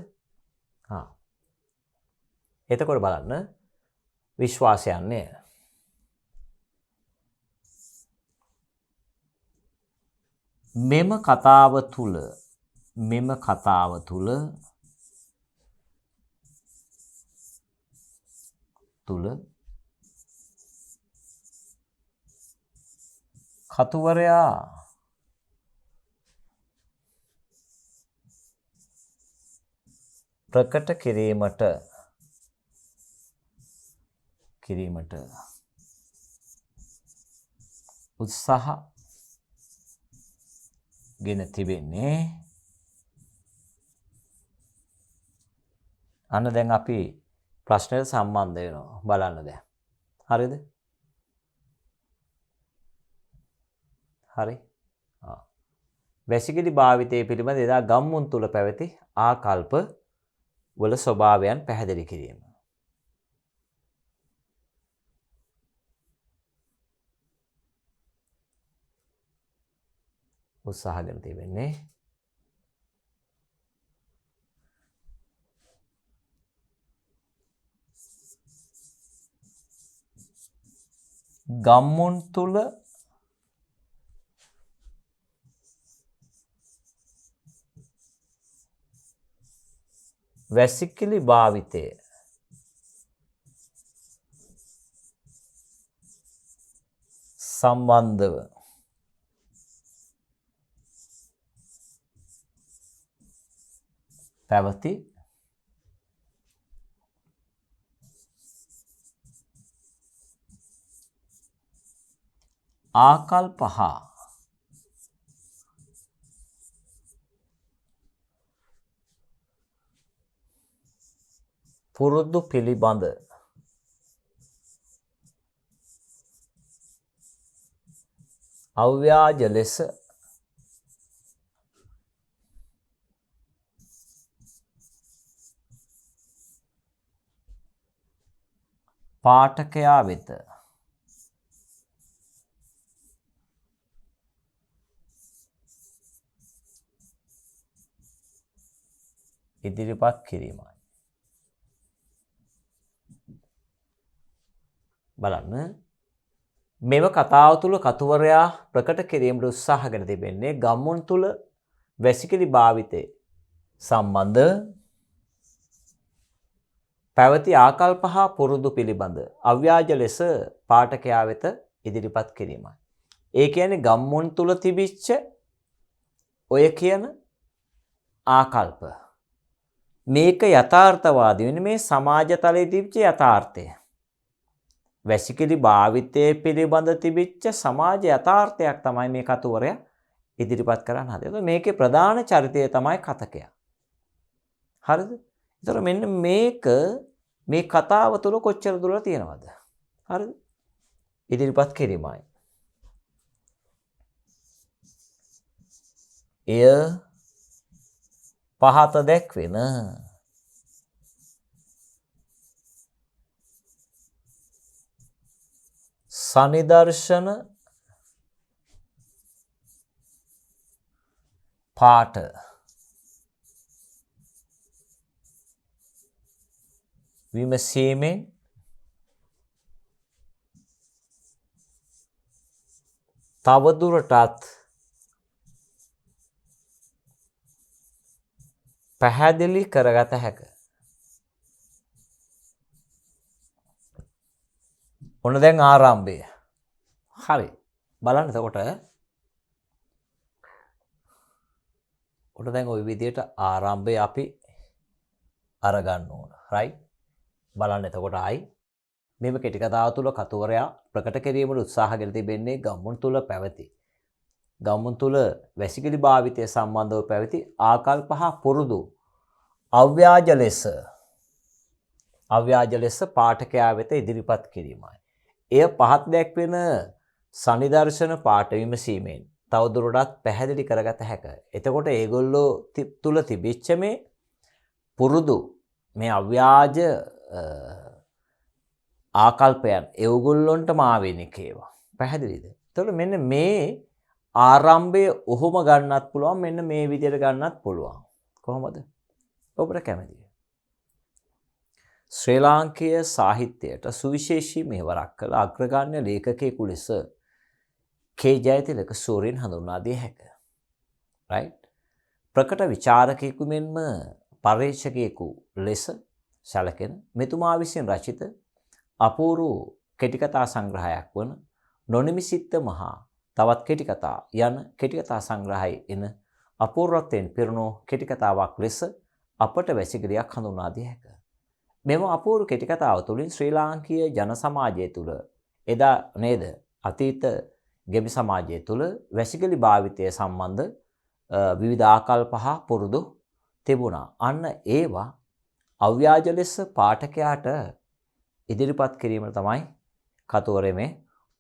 එතකොට බලන්න විශ්වාසයන්නේ මෙම කතාව තුල කතුවරයා ප්‍රකට කිරීමට උත්සාහ ගෙන තිබෙන්නේ. අන්න දැන් අපි ප්‍රශ්නෙට සම්බන්ධ වෙනවා බලන්න දැන්. හරිද? හරි. වැසිකිලි භාවිතය පිළිබඳ එදා ගම්මුන් තුල පැවති ආකල්ප වල ස්වභාවයන් පැහැදිලි කිරීම. උත්සාහගෙන තිබෙන්නේ. ගම්මුන් තුල වැසිකිලි භාවිතය සම්බන්ධව පැවති ආකල්ප හා පුරුදු පිළිබඳ අව්‍යාජ ලෙස පාඨකයා වෙත ඉදිරිපත් කිරීමයි. බලන්න මෙම කතාව තුළ කතුවරයා ප්‍රකට කිරීමට උත්සාහගෙන තිබෙන්නේ ගම්මුන් තුළ වැසිකිලි භාවිතය සම්බන්ධ පැවති ආකල්ප හා පුරුදු පිළිබඳ අව්‍යාජ ලෙස පාඨකයා වෙත ඉදිරිපත් කිරීමයි. ඒ කියන්නේ ගම්මුන් තුළ තිබිච්ච ඔය කියන ආකල්ප මේක යථාර්ථවාදී වෙන්නේ මේ සමාජ තලයේ තිබිච්ච යථාර්ථය. වැසිකිලි භාවිතයේ පිළිබඳ තිබිච්ච සමාජ යථාර්ථයක් තමයි මේ කතුවරයා ඉදිරිපත් කරන්න හදන්නේ. මේකේ ප්‍රධාන චරිතය තමයි කතකයා. හරිද? ඒතර මෙන්න මේක මේ කතාව තුළ කොච්චර දුරට තියෙනවද? හරිද? ඉදිරිපත් කිරීමයි. එය පහත දැක්වෙන සනිදර්ශන පාඨ විමසීමෙන් තවදුරටත් පැහැදිලි කරගත හැක. ඔන්න දැන් ආරම්භය. හරි. බලන්න එතකොට දැන් ওই විදිහට ආරම්භය අපි අරගන්න ඕන. right? බලන්න එතකොට ආයි මේව කෙටි කතාව තුළ කතුවරයා ප්‍රකට කිරීමට උත්සාහගෙන තිබෙන්නේ ගම්මුන් තුළ පැවති. ගම්මුන් තුළ වැසිකිලි භාවිතය සම්බන්ධව පැවති ආකල්ප හා පුරුදු අව්‍යාජ ලෙස පාඨකයා වෙත ඉදිරිපත් කිරීමයි. එය පහත් දැක්වෙන සනිදර්ශන පාඨ විමසීමෙන් තවදුරටත් පැහැදිලි කරගත හැක. එතකොට ඒගොල්ලෝ තුල තිබිච්ච මේ පුරුදු මේ අව්‍යාජ ආකල්පයන් ඒගොල්ලොන්ටම ආවෙනික ඒවා. පැහැදිලිද? එතකොට මෙන්න මේ ආරම්භය ඔහොම ගන්නත් පුළුවන්, මෙන්න මේ විදිහට ගන්නත් පුළුවන්. කොහොමද? ඔබට කැමතියි. ශ්‍රී ලාංකීය සාහිත්‍යයට සුවිශේෂී මෙහෙවරක් කළ අග්‍රගණ්‍ය ලේඛකයෙකු ලෙස කේ ජයතිලක සූරීන් හඳුන්වා දිය හැකිය. right? ප්‍රකට විචාරකයෙකු මෙන්ම පර්යේෂකයෙකු ලෙස සැලකෙන මෙතුමා විසින් රචිත අපූර්ව කෙටිකතා සංග්‍රහයක් වන නොනිමිසිත්ත මහා තවත් කෙටිකතා යන කෙටිකතා සංග්‍රහයේ එන අපූර්වත්වයෙන් පිරුණු කෙටිකතාවක් ලෙස අපට වැසිකිළියක් හඳුනා දිය හැකිය. මෙම අපූර්ව කෙටි කතාව තුළින් ශ්‍රී ලාංකීය ජන සමාජය තුළ එදා නේද අතීත ගෙමි සමාජය තුළ වැසිකිළි භාවිතය සම්බන්ධ විවිධ ආකල්ප හා පුරුදු තිබුණා. අන්න ඒවා අව්‍යාජ ලෙස පාඨකයාට ඉදිරිපත් කිරීම තමයි කතුවරේ මේ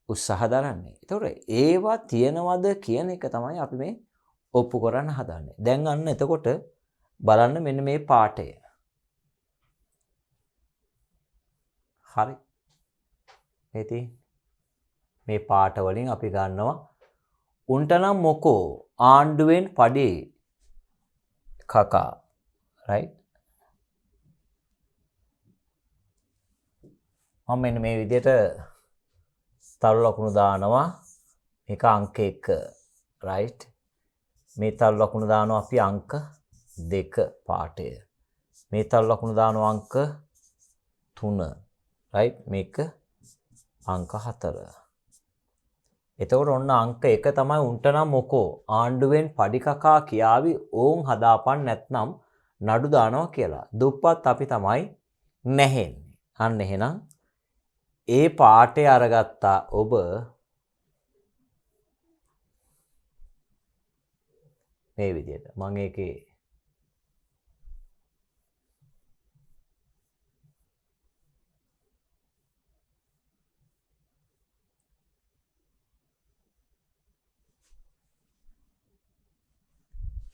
උත්සාහ දරන්නේ. ඒතකොට ඒවා තියනවද කියන එක තමයි අපි මේ ඔප්පු කරන්න හදන්නේ. දැන් අන්න එතකොට බලන්න මෙන්න මේ පාඨය. හරි. ඉතින් මේ පාඨ වලින් අපි ගන්නවා උන්ට නම් මොකෝ ආණ්ඩුවෙන් පඩි කකා right මම මෙන්න මේ විදිහට තරු ලකුණු දානවා මේක අංක 1 right මේ තරු ලකුණු දානවා අපි අංක 2 පාඨය මේ තරු ලකුණු දානවා අංක 3 right මේක අංක 4 එතකොට ඔන්න අංක 1 තමයි උන්ට නම් මොකෝ ආණ්ඩුවෙන් පඩි කකා කියාවි ඕන් හදාපන් නැත්නම් නඩු දානවා කියලා. දුප්පත් අපි තමයි නැහෙන්නේ. අන්න එහෙනම් ඒ පාඨය අරගත්තා ඔබ මේ විදිහට. මම ඒකේ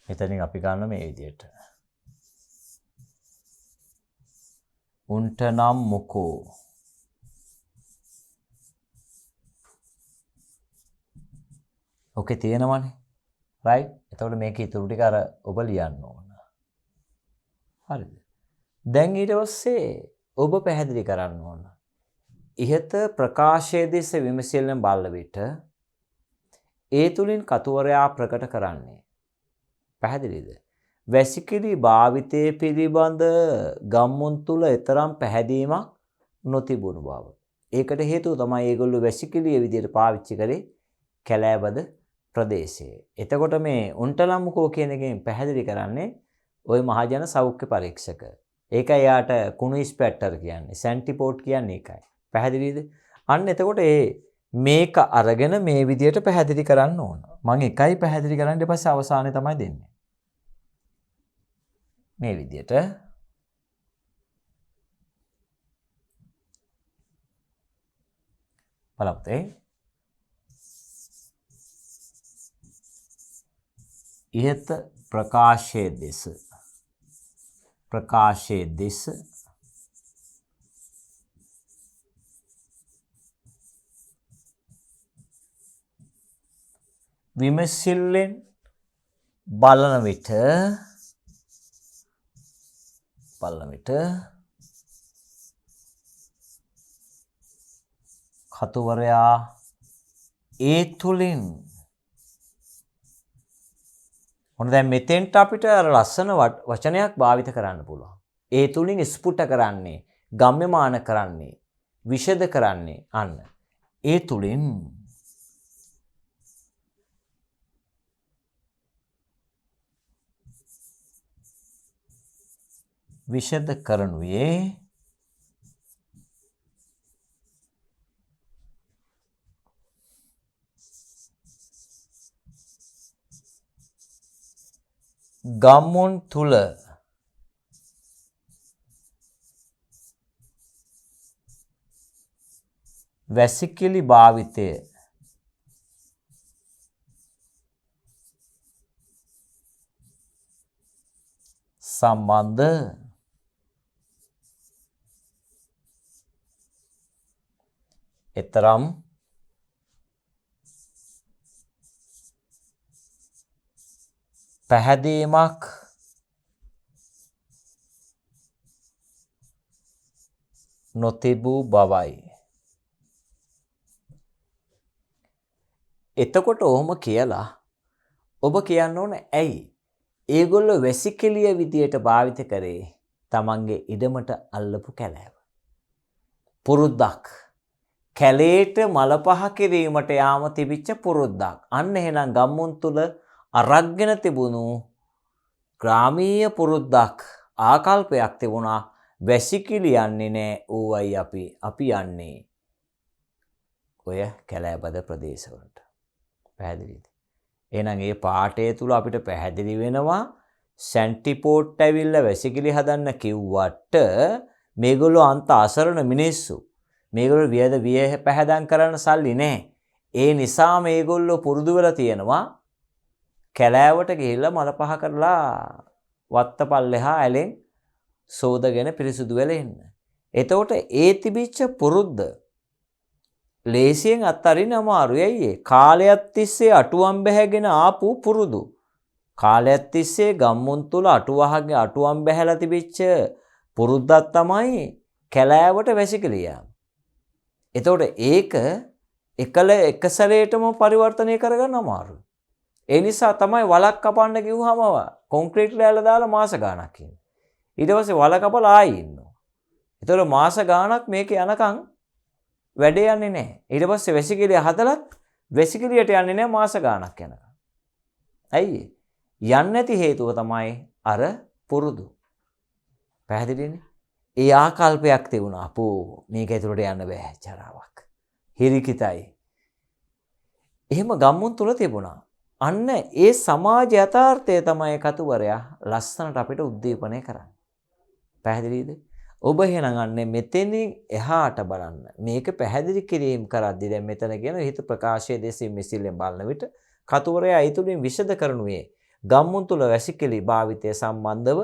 මෙතනින් අපි ගන්න මේ විදිහට. උන්ට නම් මොකෝ ඕකේ තියෙනවනේ right එතකොට මේක ඉතුරු ටික අර ඔබ ලියන්න ඕන හරිද දැන් ඊට පස්සේ ඔබ පැහැදිලි කරන්න ඕන ඉහත ප්‍රකාශයේ දෙස විමසිල්ලෙන් බලන විට ඒ තුලින් කතුවරයා ප්‍රකට කරන්නේ පැහැදිලිද වැසිකිළි භාවිතයේ පිළිබඳ ගම්මුන් තුල ඊතරම් පැහැදීමක් නොතිබුණු බව. ඒකට හේතුව තමයි ඒගොල්ලෝ වැසිකිළිය විදිහට පාවිච්චි කරේ කැලෑබද ප්‍රදේශයේ. එතකොට මේ උන්ටලම්කෝ කියන එකෙන් පැහැදිලි කරන්නේ ওই මහජන සෞඛ්‍ය පරීක්ෂක. ඒකයි යාට කුණු ඉස්පෙක්ටර් කියන්නේ. සැන්ටිපෝට් කියන්නේ ඒකයි. පැහැදිලිද? අන්න එතකොට මේක අරගෙන මේ විදිහට පැහැදිලි කරන්න ඕන. මම එකයි පැහැදිලි කරන්න ඊට පස්සේ අවසානයේ තමයි දෙන්නේ. මේ විදිහට බලපතේ ඉහත ප්‍රකාශයේ දෙස විමසිල්ලෙන් බලන විට කතුවරයා ඒ තුලින් ඔන්න දැන් මෙතෙන්ට අපිට අර ලස්සන වචනයක් භාවිත කරන්න පුළුවන්. ඒ තුලින් ස්පුට කරන්නේ, ගම්‍යමාන කරන්නේ, විෂද කරන්නේ අන්න. ඒ තුලින් විෂද කරනුයේ ගම්මුන් තුල වැසිකිළි භාවිතය සම්බන්ධ එතරම් පැහැදීමක් නොතිබූ බවයි. එතකොට ඔහොම කියලා ඔබ කියන්න ඕන ඇයි ඒගොල්ලෝ වැසිකිළිය විදියට භාවිත කරේ තමන්ගේ ඉඩමට අල්ලපු කැලෑව. පුරුද්දක්. කැලේට මල පහ කිරීමට යාම තිබිච්ච පුරුද්දක්. අන්න එහෙනම් ගම්මුන් තුල අරගෙන තිබුණු ග්‍රාමීය පුරුද්දක් ආකල්පයක් තිබුණා වැසිකිලි යන්නේ නැහැ ඕවයි අපි යන්නේ ඔය කැලෑබද ප්‍රදේශවලට. පැහැදිලිද? එහෙනම් මේ පාඩේ තුල අපිට පැහැදිලි වෙනවා සැන්ටිපෝට් ඇවිල්ලා වැසිකිලි හදන්න කිව්වට මේගොල්ලෝ අන්ත අසරණ මිනිස්සු. මේගොල්ලෝ විය පැහැදම් කරන්න සල්ලි නැහැ. ඒ නිසා මේගොල්ලෝ පුරුදු වෙලා තියෙනවා කැලෑවට ගිහිල්ලා මල පහ කරලා වත්තපල්ලෙහා ඇලෙන් සෝදගෙන පිරිසුදු වෙලා ඉන්න. එතකොට ඒ තිබිච්ච පුරුද්ද ලේසියෙන් අත්හරින්න අමාරුයි. ඇයි ඒ? කාලයක් තිස්සේ අටුවම් බැහැගෙන ආපු පුරුදු. කාලයක් තිස්සේ ගම්මුන් තුල අටුවම් බැහැලා තිබිච්ච පුරුද්දක් තමයි කැලෑවට වැසිකිලි යාම. එතකොට ඒක එක සැරේටම පරිවර්තනය කරගන්න අමාරුයි. ඒ නිසා තමයි වලක් කපන්න කිව්වම කොන්ක්‍රීට් ලෑල්ල දාලා මාස ගාණක් ඉන්නේ. ඊට පස්සේ වල කපලා ආයි ඉන්නවා. එතකොට මාස ගාණක් මේක යනකම් වැඩේ යන්නේ නැහැ. ඊට පස්සේ වැසිකිළිය හදලත් වැසිකිළියට යන්නේ නැහැ මාස ගාණක් යනකම්. ඇයි ඒ? යන්නේ නැති හේතුව තමයි අර පුරුදු. පැහැදිලිනේ? ඒ ආකල්පයක් තිබුණා. අපෝ මේක ඇතුළට යන්න බෑ චරාවක්. හිරිකිතයි. එහෙම ගම්මුන් තුල තිබුණා. අන්න ඒ සමාජ යථාර්ථය තමයි කතුවරයා ලස්සනට අපිට උද්දීපනය කරන්නේ. පැහැදිලිද? ඔබ එහෙනම් අන්නේ මෙතනින් එහාට බලන්න. මේක පැහැදිලි කිරීම කරද්දී දැන් මෙතන කියන හිත ප්‍රකාශයේ දෙසින් මිසිල්ලෙන් බලන විට කතුවරයා ඊතුලින් විෂද කරනුවේ ගම්මුන් තුල වැසිකිලි භාවිතය සම්බන්ධව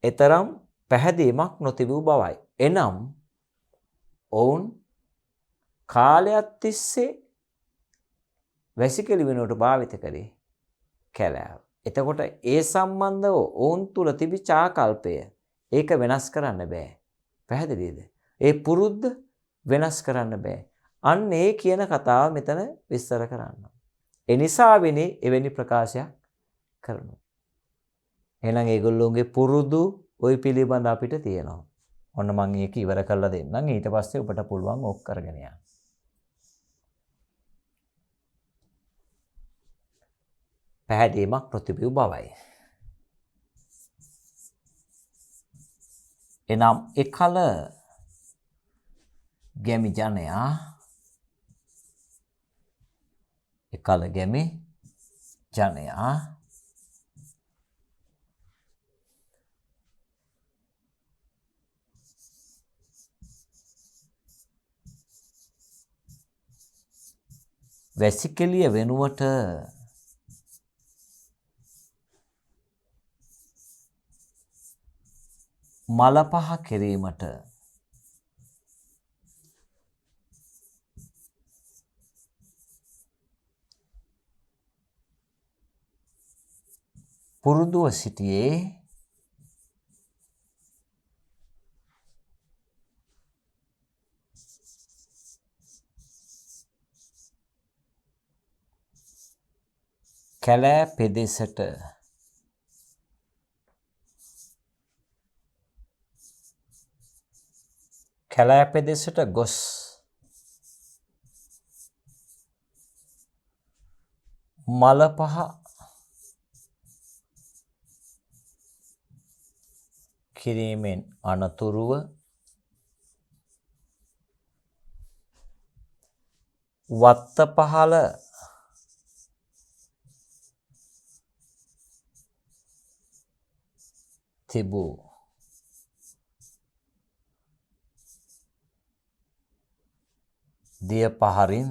එතරම් පැහැදීමක් නොතිබූ බවයි. එනම් ඔවුන් කාලයක් තිස්සේ වැසිකිලි වෙනුවට භාවිත කරේ කැලෑව. එතකොට ඒ සම්බන්ධව ඔවුන් තුල තිබිච්ච ආකල්පය ඒක වෙනස් කරන්න බෑ. පැහැදිලිද? ඒ පුරුද්ද වෙනස් කරන්න බෑ. අන්න ඒ කියන කතාව මෙතන විස්තර කරනවා. ඒ නිසා වෙන්නේ එවැනි ප්‍රකාශයක් කරනවා. එහෙනම් ඒගොල්ලෝගේ පුරුදු ওই පිළිබඳ අපිට තියෙනවා. ඔන්න මම ඒක ඉවර කරලා දෙන්නම්. ඊට පස්සේ ඔබට පුළුවන් ඕක කරගෙන යන්න. පැහැදීමක් ප්‍රතිබිම්බ බවයි. එනම් එකල ගැමි ජනයා වැසිකිළිය වෙනුවට මල පහ කිරීමට පුරුදුව සිටියේ කැලෑ පෙදෙසට ගොස් මල පහ කිරීමෙන් අනතුරුව වත්ත පහළ තිබූ දිය පහරින්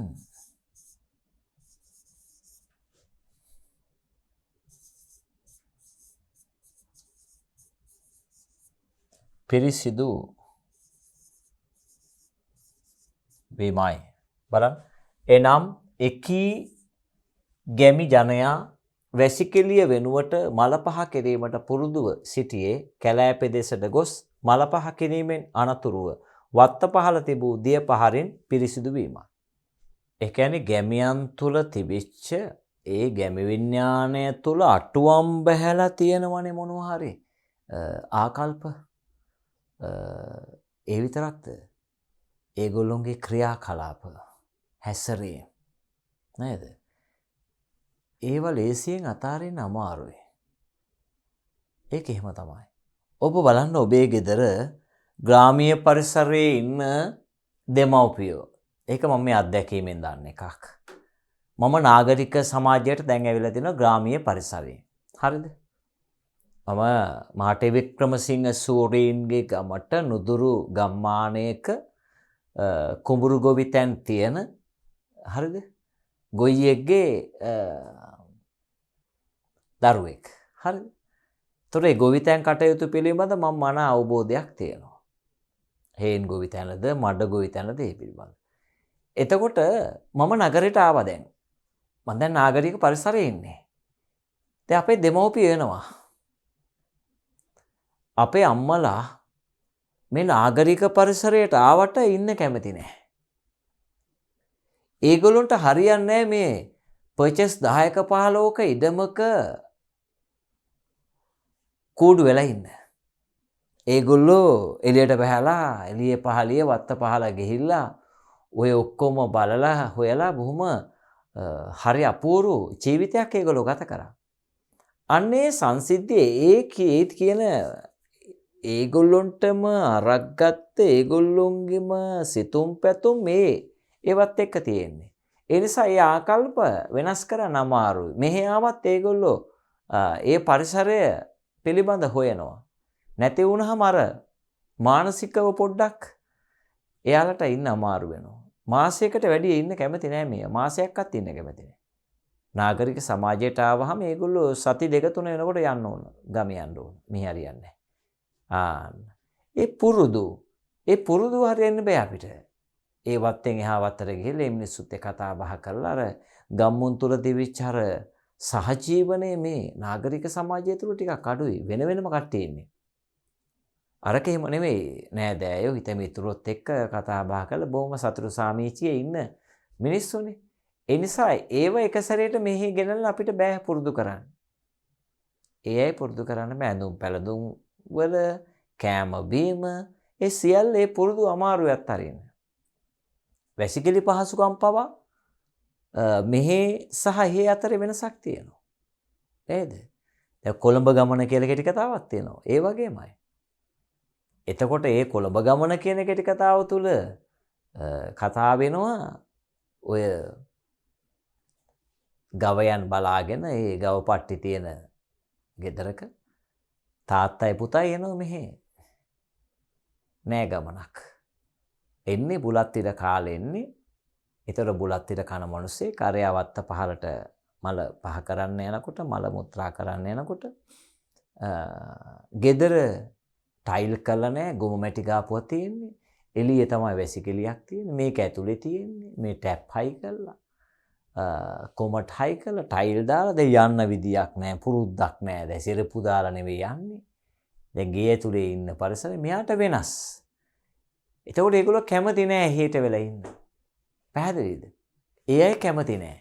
පිරිසිදු වීමයි. බලන්න. එනම් එකී ගැමි ජනයා වැසිකිළිය වෙනුවට මල පහ කිරීමට පුරුදුව සිටියේ කැලෑ පෙදෙසට ගොස් මල පහ කිරීමෙන් අනතුරුව වත්ත පහළ තිබූ දිය පහරින් පිරිසිදු වීමයි. ඒ කියන්නේ ගැමියන් තුල තිබිච්ච ඒ ගැමි විඥාණය තුල අටුවම් බහැලා තියෙනවනේ මොනවා හරි ආකල්ප ඒ විතරක්ද? ඒගොල්ලොන්ගේ ක්‍රියාකලාප හැසිරීම නේද? ඒව ලේසියෙන් අතාරින්න අමාරුයි. ඒක එහෙම තමයි. ඔබ බලන්න ඔබේ ගෙදර ග්‍රාමීය පරිසරයේ ඉන්න දෙමව්පියෝ. ඒක මම මේ අත්දැකීමෙන් දන්න එකක්. මම නාගරික සමාජයට දැන් ඇවිල්ලා තියෙනවා ග්‍රාමීය පරිසරයේ. හරිද? මම මාටේ වික්‍රමසිංහ සූරීන්ගේ ගමට නුදුරු ගම්මානයක කුඹුරු ගොවිතැන් තියෙන හරිද? ගොයියෙක්ගේ දරුවෙක්. හරිද? ඒතොර ඒ ගොවිතැන් කටයුතු පිළිබඳ මම මන අවබෝධයක් තියෙනවා. හේන් ගොවිතැනද මඩ ගොවිතැනද ඒ පිළිබඳ. එතකොට මම නගරයට ආවා දැන්. මම දැන් නාගරික පරිසරයේ ඉන්නේ. දැන් අපේ දෙමව්පියෝ එනවා. අපේ අම්මලා මේ නාගරික පරිසරයට ආවට ඉන්න කැමති නැහැ. ඒගොල්ලන්ට හරියන්නේ නැහැ මේ පර්චේස් 10ක 15ක ඉඩමක කූඩු වෙලා ඉන්න. ඒගොල්ලෝ එළියට බහලා එළියේ පහළිය වත්ත පහලා ගිහිල්ලා ඔය ඔක්කොම බලලා හොයලා බොහොම හරි අපූර්ව ජීවිතයක් ඒගොල්ලෝ ගත කරා. අන්නේ සංසිද්ධියේ ඒ කියන ඒගොල්ලොන්ටම අරක්ගත්ත ඒගොල්ලොන්ගෙම සිතුම් පැතුම් මේ ඒවත් එක්ක තියෙන්නේ. ඒ නිසා ඒ ආකල්ප වෙනස් කරන්න අමාරුයි. මෙහෙ ආවත් ඒගොල්ලෝ ඒ පරිසරය පිළිබඳ හොයනවා. නැති වුණාම අර මානසිකව පොඩ්ඩක් එයාලට ඉන්න අමාරු වෙනවා. මාසයකට වැඩි ඉන්න කැමති නෑ මේ. මාසයක්වත් ඉන්න කැමති නෑ. නාගරික සමාජයට ආවහම ඒගොල්ලෝ සති 2-3 වෙනකොට යන්න ඕන. ගම යන්න ඕන. මෙහි හරියන්නේ නෑ. ඒ පුරුදු හරියන්න බෑ අපිට. ඒ වත්තෙන් එහා වත්තට ගිහලා මේ මිනිස්සුත් එක්ක කතා බහ කරලා අර ගම්මුන් තුල තිබිච්ච අර සහජීවනයේ මේ නාගරික සමාජය තුල ටිකක් අඩුයි. වෙන වෙනම කට්ටිය ඉන්නේ. අරක එහෙම නෙමෙයි. නෑදෑයෝ හිත මිතුරොත් එක්ක කතා බහ කරලා බොහොම සතුටු සාමීචියේ ඉන්න මිනිස්සුනේ. ඒ නිසා ඒව එක සැරේට මෙහි ගෙනල්ලා අපිට බෑ පුරුදු කරන්න. ඒ අය පුරුදු කරන්න බෑ. ඇඳුම් පැළඳුම් වල කෑම බීම ඒ සියල්ල ඒ පුරුදු අමාරුවක් අරින්න. වැසිකිලි පහසුකම් පවා මෙහි සහ එහි අතර වෙනසක් තියෙනවා. නේද? දැන් කොළඹ ගමන කියලා කෙටි කතාවක් තියෙනවා. ඒ වගේමයි. එතකොට ඒ කොළඹ ගමන කියන කෙටි කතාව තුළ කතා වෙනවා ඔය ගවයන් බලාගෙන ඒ ගව පට්ටි තියෙන ගෙදරක තාත්තයි පුතයි එනවා මෙහෙ. නෑ ගමනක්. එන්නේ බුලත් ඉර කාලේ එන්නේ. ඒතර බුලත් ඉර කන මිනිස්සේ කරයවත්ත පහලට මල පහ කරන්න යනකොට මල මුත්‍රා කරන්න යනකොට ගෙදර ටයිල් කරලා නැහැ ගොම මැටි ගාපුවා තියෙන්නේ. එළියේ තමයි වැසිකිළියක් තියෙන්නේ. මේක ඇතුලේ තියෙන්නේ. මේ ටැප් හයි කරලා කොමට් හයි කරලා ටයිල් දාලා දැන් යන්න විදියක් නැහැ. පුරුද්දක් නැහැ. දැන් සිරපු දාලා නෙවෙයි යන්නේ. දැන් ගේ ඇතුලේ ඉන්න පරිසරය මෙයාට වෙනස්. එතකොට ඒගොල්ලෝ කැමති නෑ එහෙට වෙලා ඉන්න. පැහැදිලිද? ඒ අය කැමති නෑ.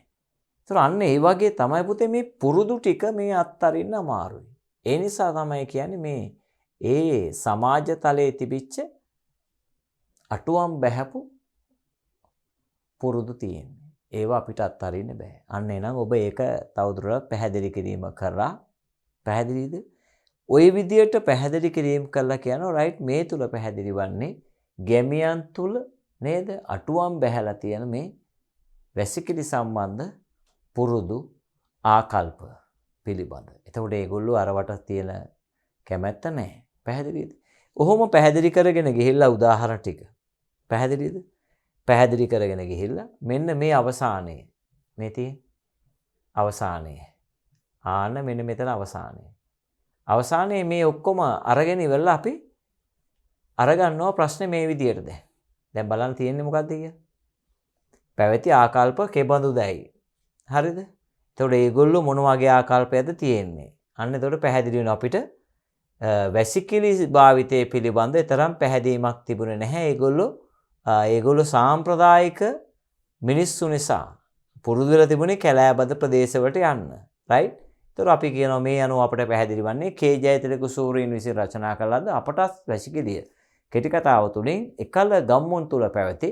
ඒතර අන්න ඒ වගේ තමයි පුතේ මේ පුරුදු ටික මේ අත්තරින්න අමාරුයි. ඒ නිසා තමයි කියන්නේ මේ ඒ සමාජ තලයේ තිබිච්ච අටුවම් බැහැපු පුරුදු තියෙන්නේ. ඒවා අපිට අත්හරින්න බෑ. අන්න එනම් ඔබ ඒක තවදුරටත් පැහැදිලි කිරීම කරා. පැහැදිලිද? ওই විදියට පැහැදිලි කිරීම කළා කියනවා රයිට් මේ තුල පැහැදිලි වන්නේ ගැමියන් තුල නේද අටුවම් බැහැලා තියෙන මේ වැසිකිලි සම්බන්ධ පුරුදු ආකල්ප පිළිබඳ. එතකොට ඒගොල්ලෝ අරවට තියෙන කැමැත්ත නැහැ. පැහැදිලිද? ඔහොම පැහැදිලි කරගෙන ගිහිල්ලා උදාහරණ ටික. පැහැදිලිද? පැහැදිලි කරගෙන ගිහිල්ලා මෙන්න මේ අවසානයේ මේ තියෙන අවසානයේ ආන්න මෙන්න මෙතන අවසානයේ. අවසානයේ මේ ඔක්කොම අරගෙන ඉවරලා අපි අරගන්නවා ප්‍රශ්නේ මේ විදියට දැන්. දැන් බලන්න තියෙන්නේ මොකද්ද කියලා. පැවති ආකල්ප කෙබඳුදයි. හරිද? එතකොට ඒගොල්ලෝ මොන වගේ ආකල්පයක්ද තියෙන්නේ? අන්න එතකොට පැහැදිලි වෙනවා අපිට වැසිකිලි භාවිතයේ පිළිබඳ තරම් පැහැදීමක් තිබුණේ නැහැ. ඒගොල්ලෝ සාම්ප්‍රදායික මිනිස්සු නිසා පුරුදු වෙලා තිබුණේ කැලෑබද ප්‍රදේශවලට යන්න. රයිට්? ඒතර අපි කියනවා මේ අනුව අපිට පැහැදිලි වන්නේ කේ ජයතිලක සූරීන් විසින් රචනා කළාද අපටත් වැසිකිළිය. කෙටි කතාව තුළින් එකල ගම්මුන් තුල පැවති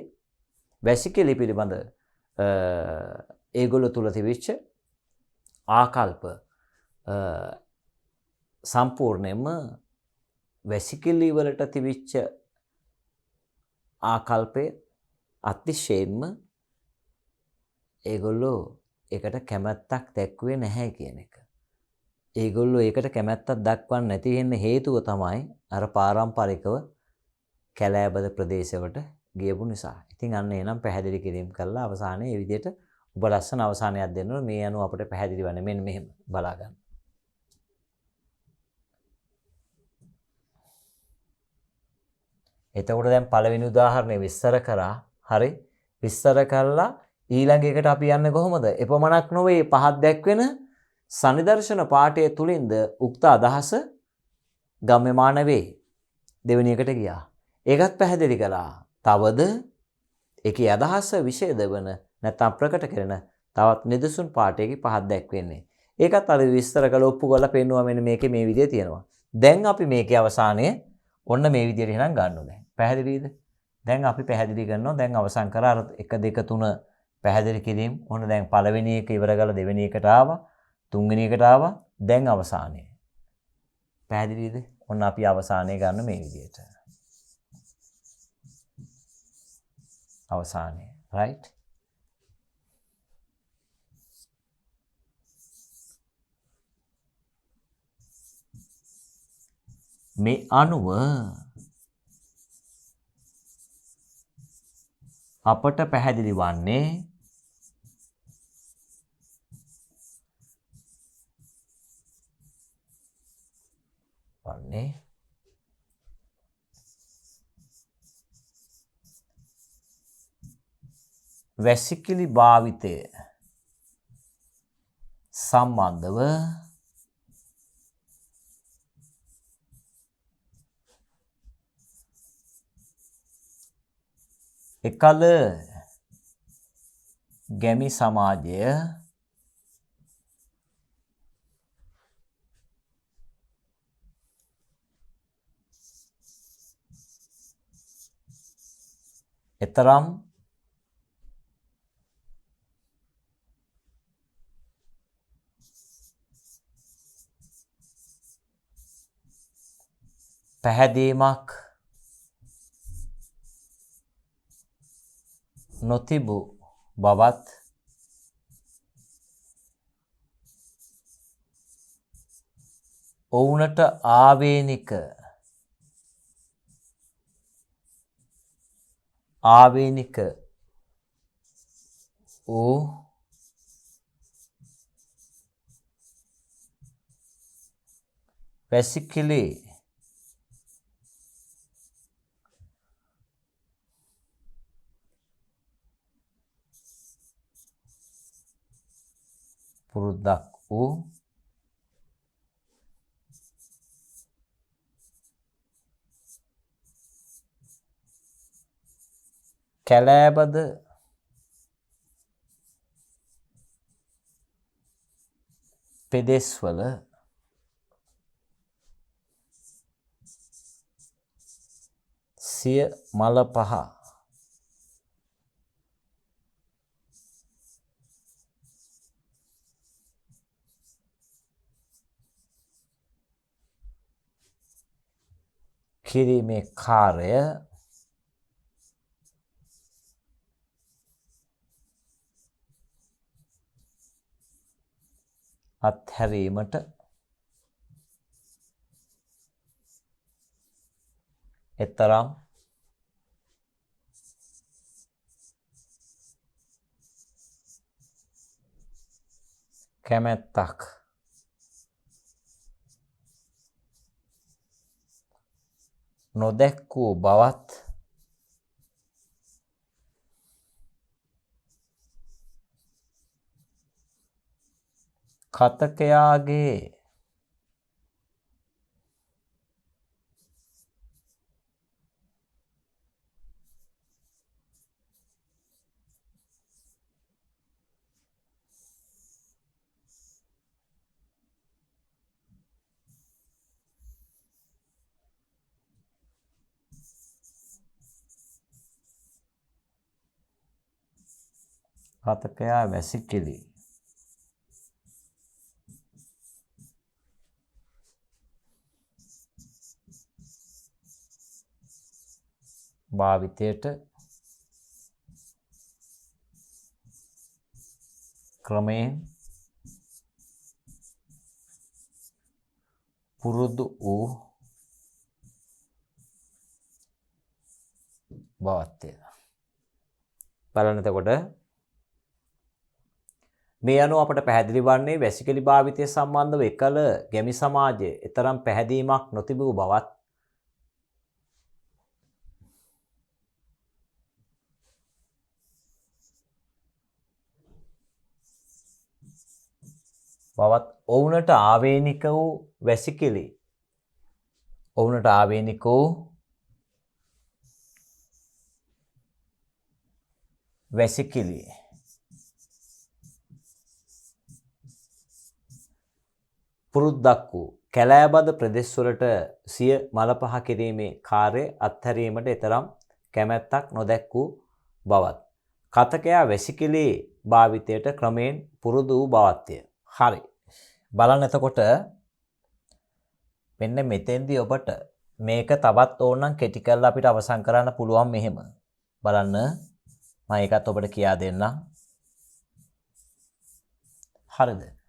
වැසිකිලි පිළිබඳ ඒගොල්ලෝ තුල තිබිච්ච ආකල්ප සම්පූර්ණයෙන්ම වැසිකිලි වලට තිබිච්ච ආකල්පය අතිශයින්ම ඒගොල්ලෝ ඒකට කැමැත්තක් දැක්ුවේ නැහැ කියන එක. ඒගොල්ලෝ ඒකට කැමැත්තක් දක්වන්න නැති වෙන්න හේතුව තමයි අර පාරම්පරිකව කැලෑබද ප්‍රදේශවලට ගියපු නිසා. ඉතින් අන්න එනම් පැහැදිලි කිරීම කළා අවසානයේ මේ විදිහට ඔබ ලස්සන අවසානයක් දෙන්න ඕනේ. මේ අනුව අපිට පැහැදිලි වන්නේ මෙන්න මෙහෙම බලා ගන්න. එතකොට දැන් පළවෙනි උදාහරණය විස්තර කරා. හරි. විස්තර කළා ඊළඟ එකට අපි යන්නේ කොහොමද? එපමණක් නොවේ පහත් දැක්වෙන සනිදර්ශන පාඨය තුලින්ද උක්ත අදහස ගම්‍යමාන වේ. දෙවෙනි එකට ගියා. ඒකත් පැහැදිලි කළා. තවද ඒකේ අදහස විශේෂ දෙවන නැත්නම් ප්‍රකට කරන තවත් නිදසුන් පාඨයක පහත් දැක්වෙන්නේ. ඒකත් අර විස්තර කළ ඔප්පු කරලා පෙන්නුවා මෙන්න මේකේ මේ විදිය තියෙනවා. දැන් අපි මේකේ අවසානය ඔන්න මේ විදියට එහෙනම් ගන්න ඕනේ. පැහැදිලිද? දැන් අපි පැහැදිලි කරනවා. දැන් අවසන් කරා අර 1 2 3 පැහැදිලි කිරීම. ඔන්න දැන් පළවෙනි එක ඉවර කරලා දෙවෙනි එකට ආවා. තුන්වෙනි එකට ආවා. දැන් අවසානය. පැහැදිලිද? ඔන්න අපි අවසානය ගන්න මේ විදියට. අවසානය. right? මේ අනුව අපට පැහැදිලි වන්නේ වැසිකිලි භාවිතය සම්බන්ධව එකල ගැමි සමාජය එතරම් පැහැදීමක් නොතිබූ බවත් ඔවුනට ආවේනික වූ වැසිකිලි පුරුද්දක් වූ කැලෑබද පෙදෙස්වල සිය මල පහ කිරීමේ කාර්ය අත්හැරීමට එතරම් කැමැත්තක් නොදැක්වූ බවත් කතකයාගේ කතකයා වැසිකිලි භාවිතයට ක්‍රමයෙන් පුරුදු වූ බවත්ය. බලන්න එතකොට මේ අනුව අපට පැහැදිලි වන්නේ වැසිකිලි භාවිතය සම්බන්ධව එකල ගැමි සමාජයේ එතරම් පැහැදීමක් නොතිබූ බවත් ඔවුනට ආවේනික වූ වැසිකිලි පුරුද්දක් වූ කැලෑබද ප්‍රදේශවලට සිය මල පහ කිරීමේ කාර්ය අත්හැරීමට එතරම් කැමැත්තක් නොදැක් වූ බවත් කතකයා වැසිකිලි භාවිතයට ක්‍රමයෙන් පුරුදු වූ බවත්ය. හරි. බලන්න එතකොට මෙන්න මෙතෙන්දී ඔබට මේක තවත් ඕනනම් කෙටි කරලා අපිට අවසන් කරන්න පුළුවන් මෙහෙම. බලන්න මම ඒකත් ඔබට කියා දෙන්නම්. හරිද?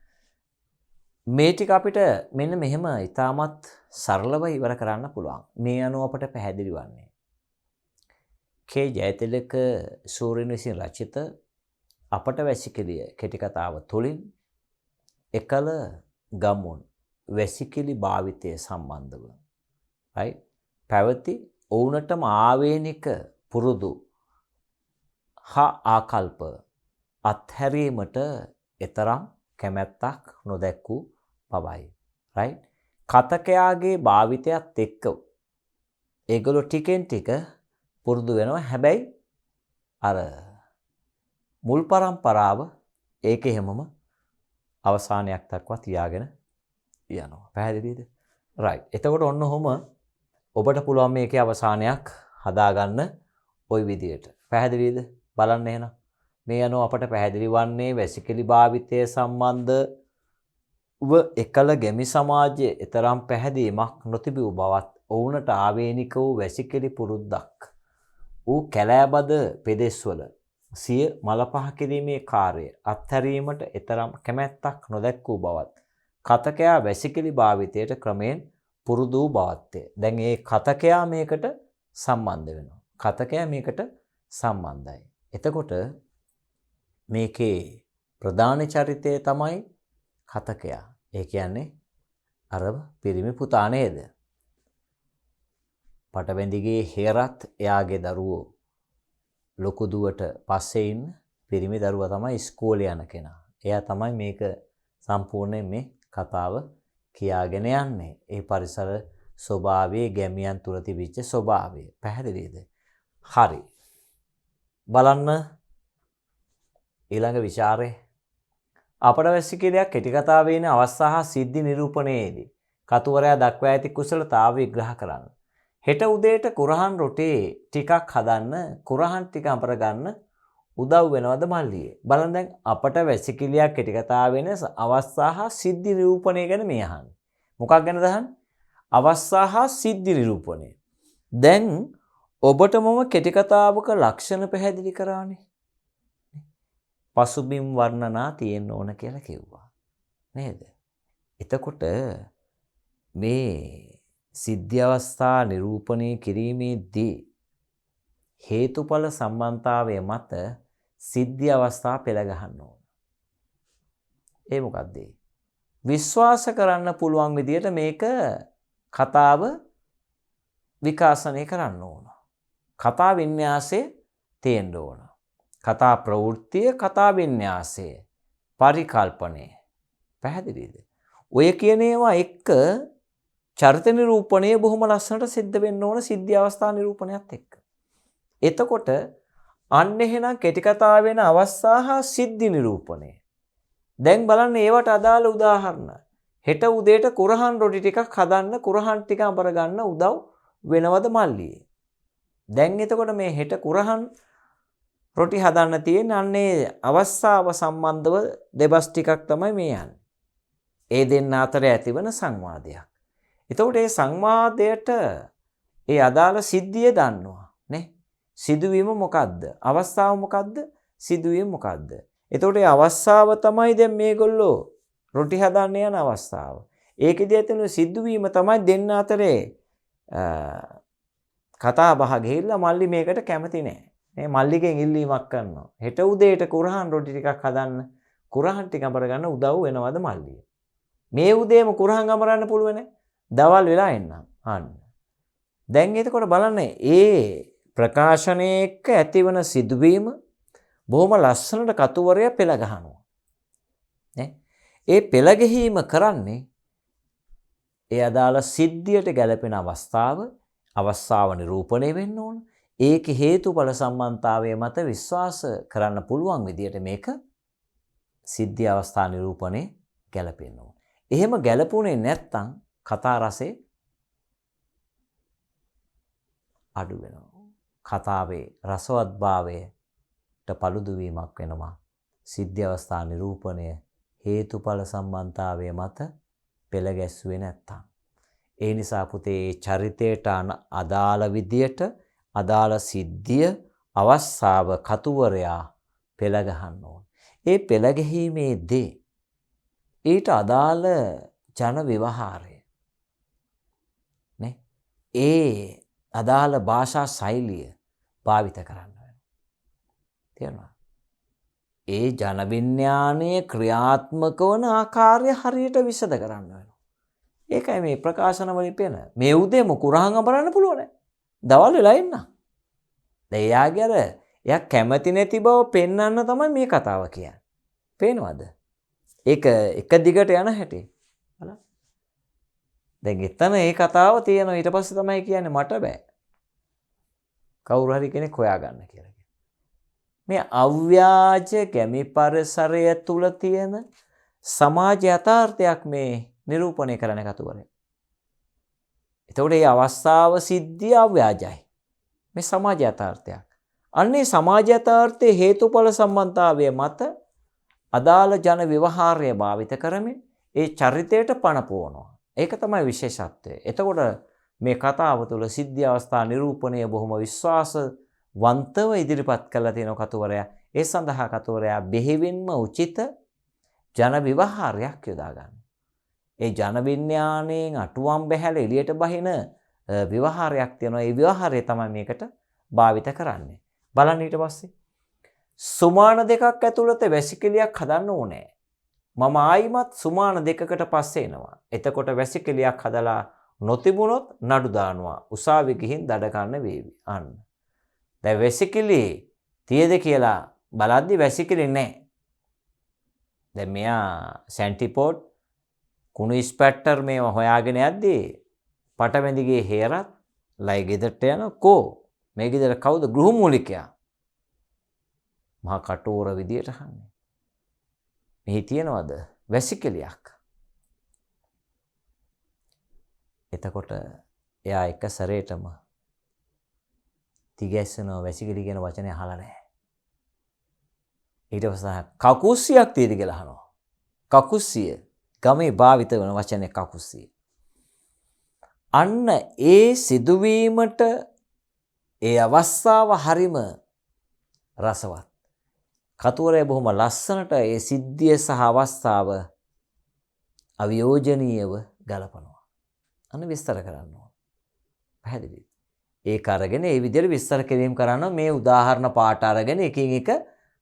මේ ටික අපිට මෙන්න මෙහෙම ඉතාමත් සරලව ඉවර කරන්න පුළුවන්. මේ අනුව අපට පැහැදිලි වන්නේ කේ ජයතිලක සූරින් විසින් රචිත අපට වැසිකිළිය කෙටි කතාව තුළින් එකල ගමුන් වැසිකිලි භාවිතය සම්බන්ධව පැවති ඔවුනටම ආවේනික පුරුදු හා ආකල්ප අත්හැරීමට එතරම් කැමැත්තක් නොදැක්වූ බවයි. කතකයාගේ භාවිතයත් එක්ක ඒගොල්ලෝ ටිකෙන් ටික පුරුදු වෙනවා. හැබැයි අර මුල් පරම්පරාව ඒක එහෙමම අවසානයක් දක්වා තියාගෙන යනවා. පැහැදිලිද? රයිට්. එතකොට ඔන්න ඔහොම ඔබට පුළුවන් මේකේ අවසානයක් හදාගන්න ওই විදියට. පැහැදිලිද? බලන්න එහෙනම්. මේ අනුව අපට පැහැදිලි වන්නේ වැසිකිලි භාවිතය සම්බන්ධව එකල ගැමි සමාජයේ එතරම් පැහැදීමක් නොතිබූ බවත් ඔවුනට ආවේනික වූ වැසිකිලි පුරුද්දක් ඌ කැලෑබද පෙදෙස්වල සිය මල පහ කිරීමේ කාර්යය අත්හැරීමට එතරම් කැමැත්තක් නොදැක්වූ බවත් කතකයා වැසිකිලි භාවිතයට ක්‍රමයෙන් පුරුදු වූ බවත්ය. දැන් මේ කතකයා මේකට සම්බන්ධ වෙනවා. කතකයා මේකට සම්බන්ධයි. එතකොට මේකේ ප්‍රධාන චරිතය තමයි කතකයා. ඒ කියන්නේ අර පිරිමි පුතා නේද? පටවැඳිගේ හේරත් එයාගේ දරුවෝ ලොකු දුවට පස්සේ ඉන්න පිරිමි දරුවා තමයි ඉස්කෝලේ යන කෙනා. එයා තමයි මේක සම්පූර්ණයෙන් මේ කතාව කියාගෙන යන්නේ. ඒ පරිසර ස්වභාවයේ ගැමියන් තුල තිබිච්ච ස්වභාවය. පැහැදිලිද? හරි. බලන්න ඊළඟ විචාරේ අපට වැසිකිළියක් කෙටි කතාවේ ඉන අවස්ථා හා සිද්ධි නිරූපණයේදී කතුවරයා දක්වා ඇති කුසලතාව විග්‍රහ කරන්න. හෙට උදේට කුරහන් රොටි ටිකක් හදන්න කුරහන් ටික අඹර ගන්න උදව් වෙනවද මල්ලියේ? බලන්න දැන් අපට වැසිකිළියක් කෙටි කතාවේ ඉන අවස්ථා හා සිද්ධි නිරූපණය ගැන මේ අහන්නේ. මොකක් ගැනද අහන්නේ? අවස්ථා හා සිද්ධි නිරූපණය. දැන් ඔබට මම කෙටි කතාවක ලක්ෂණ පැහැදිලි කරානේ. පසුබිම් වර්ණනා තියෙන්න ඕන කියලා කිව්වා. නේද? එතකොට මේ සිද්ධි අවස්ථා නිරූපණය කිරීමේදී හේතුඵල සම්බන්ධතාවය මත සිද්ධි අවස්ථා පෙළ ගහන්න ඕන. ඒ මොකක්ද? විශ්වාස කරන්න පුළුවන් විදියට මේක කතාව විකාශනය කරන්න ඕන. කතා වින්‍යාසය තියෙන්න ඕන. කතා ප්‍රවෘත්තිය, කතා වින්‍යාසය, පරිකල්පනය. පැහැදිලිද? ඔය කියන ඒවා එක්ක චරිත නිරූපණය බොහොම ලස්සනට සිද්ධ වෙන්න ඕන සිද්ධි අවස්ථා නිරූපණයත් එක්ක. එතකොට අන්න එහෙනම් කෙටි කතාව වෙන අවස්ථා හා සිද්ධි නිරූපණය. දැන් බලන්න ඒවට අදාළ උදාහරණ. හෙට උදේට කුරහන් රොටි ටිකක් හදන්න කුරහන් ටික අඹර ගන්න උදව් වෙනවද මල්ලියේ? දැන් එතකොට මේ හෙට කුරහන් රොටි හදන්න තියෙන අන්නේ අවස්ථාව සම්බන්ධව දෙබස් ටිකක් තමයි මේ යන්නේ. ඒ දෙන්න අතර ඇතිවන සංවාදයක්. එතකොට මේ සංවාදයට ඒ අදාළ සිද්ධිය දන්නවා නේ. සිදුවීම මොකද්ද? අවස්ථාව මොකද්ද? සිදුවීම මොකද්ද? එතකොට මේ අවස්ථාව තමයි දැන් මේගොල්ලෝ රොටි හදන්න යන අවස්ථාව. ඒකෙදී ඇතුළු සිදුවීම තමයි දෙන්න අතරේ කතා බහ ගිහිල්ලා මල්ලි මේකට කැමති නෑ. මේ මල්ලිගෙන් ඉල්ලීමක් කරනවා. හෙට උදේට කුරහන් රොටි ටිකක් හදන්න. කුරහන් ටික අඹර ගන්න උදව් වෙනවද මල්ලිය? මේ උදේම කුරහන් අඹරන්න පුළුවන් නේ. දවල් වෙලා එන්නම්. අන්න. දැන් එතකොට බලන්න ඒ ප්‍රකාශනයේ එක්ක ඇතිවන සිදුවීම බොහොම ලස්සනට කතුවරය පෙළ ගහනවා. නේ? ඒ පෙළ ගැහිම කරන්නේ ඒ අදාළ සිද්ධියට ගැලපෙන අවස්ථාව නිරූපණය වෙන්න ඕන. ඒක හේතුඵල සම්බන්ධතාවය මත විශ්වාස කරන්න පුළුවන් විදියට මේක සිද්ධි අවස්ථා නිරූපණය ගැලපෙන්න ඕන. එහෙම ගැලපුණේ නැත්නම් කතා රසය අඩු වෙනවා. කතාවේ රසවත්භාවයට paludu වීමක් වෙනවා. සිද්ධි අවස්ථා නිරූපණය හේතුඵල සම්බන්ධතාවය මත පෙළ ගැස්සුවේ නැත්තම්. ඒ නිසා පුතේ චරිතයට අදාළ විදියට අදාළ සිද්ධිය අවස්ථාව කතුවරයා පෙළ ගහන්න ඕන. ඒ පෙළ ගැහිීමේදී ඊට අදාළ ජන ව්‍යවහාරය නේ ඒ අදාළ භාෂා ශෛලිය භාවිත කරන්න වෙනවා. තේරුණා? ඒ ජන විඥානයේ ක්‍රියාත්මක වන ආකාරය හරියට විසඳ කරන්න වෙනවා. ඒකයි මේ ප්‍රකාශන වලින් පේන. මේ උදේම කුරහන් අඹරන්න පුළුවන් නේ. දවල් වෙලා එන්න. දැන් එයාගේ අර එයා කැමති නැති බව පෙන්වන්න තමයි මේ කතාව කියන්නේ. පේනවද? ඒක එක දිගට යන හැටි. බලන්න. දැන් එතන ඒ කතාව තියෙනවා. ඊට පස්සේ තමයි කියන්නේ මට බෑ. කවුරු හරි කෙනෙක් හොයාගන්න කියලා. මේ අව්‍යාජ ගැමි පරිසරය තුල තියෙන සමාජ යථාර්ථයක් මේ නිරූපණය කරන කතුවරේ. එතකොට මේ අවස්ථාව සිද්ධිය අව්‍යාජයි. මේ සමාජ යථාර්ථයක්. අන්නේ සමාජ යථාර්ථයේ හේතුඵල සම්බන්ධතාවය මත අදාළ ජන ව්‍යවහාරය භාවිත කරමින් ඒ චරිතයට පණ පොවනවා. ඒක තමයි විශේෂත්වය. එතකොට මේ කතාව තුළ සිද්ධි අවස්ථා නිරූපණය බොහොම විශ්වාසවන්තව ඉදිරිපත් කරලා තියෙන කතුවරයා. ඒ සඳහා කතුවරයා බෙහෙවින්ම උචිත ජන ව්‍යවහාරයක් යොදා ගන්නවා. ඒ ජන විඥාණයෙන් අටුවම් බැහැල එළියට බහින ව්‍යවහාරයක් තියෙනවා. ඒ ව්‍යවහාරය තමයි මේකට භාවිත කරන්නේ. බලන්න ඊට පස්සේ සුමාන දෙකක් ඇතුළත වැසිකිළියක් හදන්න ඕනේ. මම ආයිමත් සුමාන දෙකකට පස්සේ එනවා. එතකොට වැසිකිළියක් හදලා නොතිබුණොත් නඩු දානවා. උසාවි ගිහින් දඩ ගන්න වේවි. අන්න. දැන් වැසිකිළි තියද කියලා බලද්දි වැසිකිළි නැහැ. දැන් මෙයා සැන්ටිපෝඩ් කුණු ස්පැට්ටර් මේව හොයාගෙන යද්දී පටවැඳිගේ හේරත් ලයි ගෙදරට යන කෝ මේ ගෙදර කවුද ගෘහමූලිකයා මහා කටෝර විදියට අහන්නේ. මෙහි තියනවද වැසිකිළියක්? එතකොට එයා එක සැරේටම තිගැස්සෙනවා වැසිකිළි කියන වචනේ අහලා නැහැ. ඊට පස්සේ කකුස්සියක් තියෙද කියලා අහනවා. කකුස්සිය ගමේ භාවිත වන වචනේ කකුස්සිය. අන්න ඒ සිදුවීමට ඒ අවස්ථාව හරිම රසවත්. කතුවරේ බොහොම ලස්සනට ඒ සිද්ධිය සහ අවස්ථාව අවියෝජනීයව ගලපනවා. අන්න විස්තර කරන්න ඕන. පැහැදිලිද? ඒක අරගෙන ඒ විදිහට විස්තර කිරීම කරනවා. මේ උදාහරණ පාඩ අරගෙන එකින් එක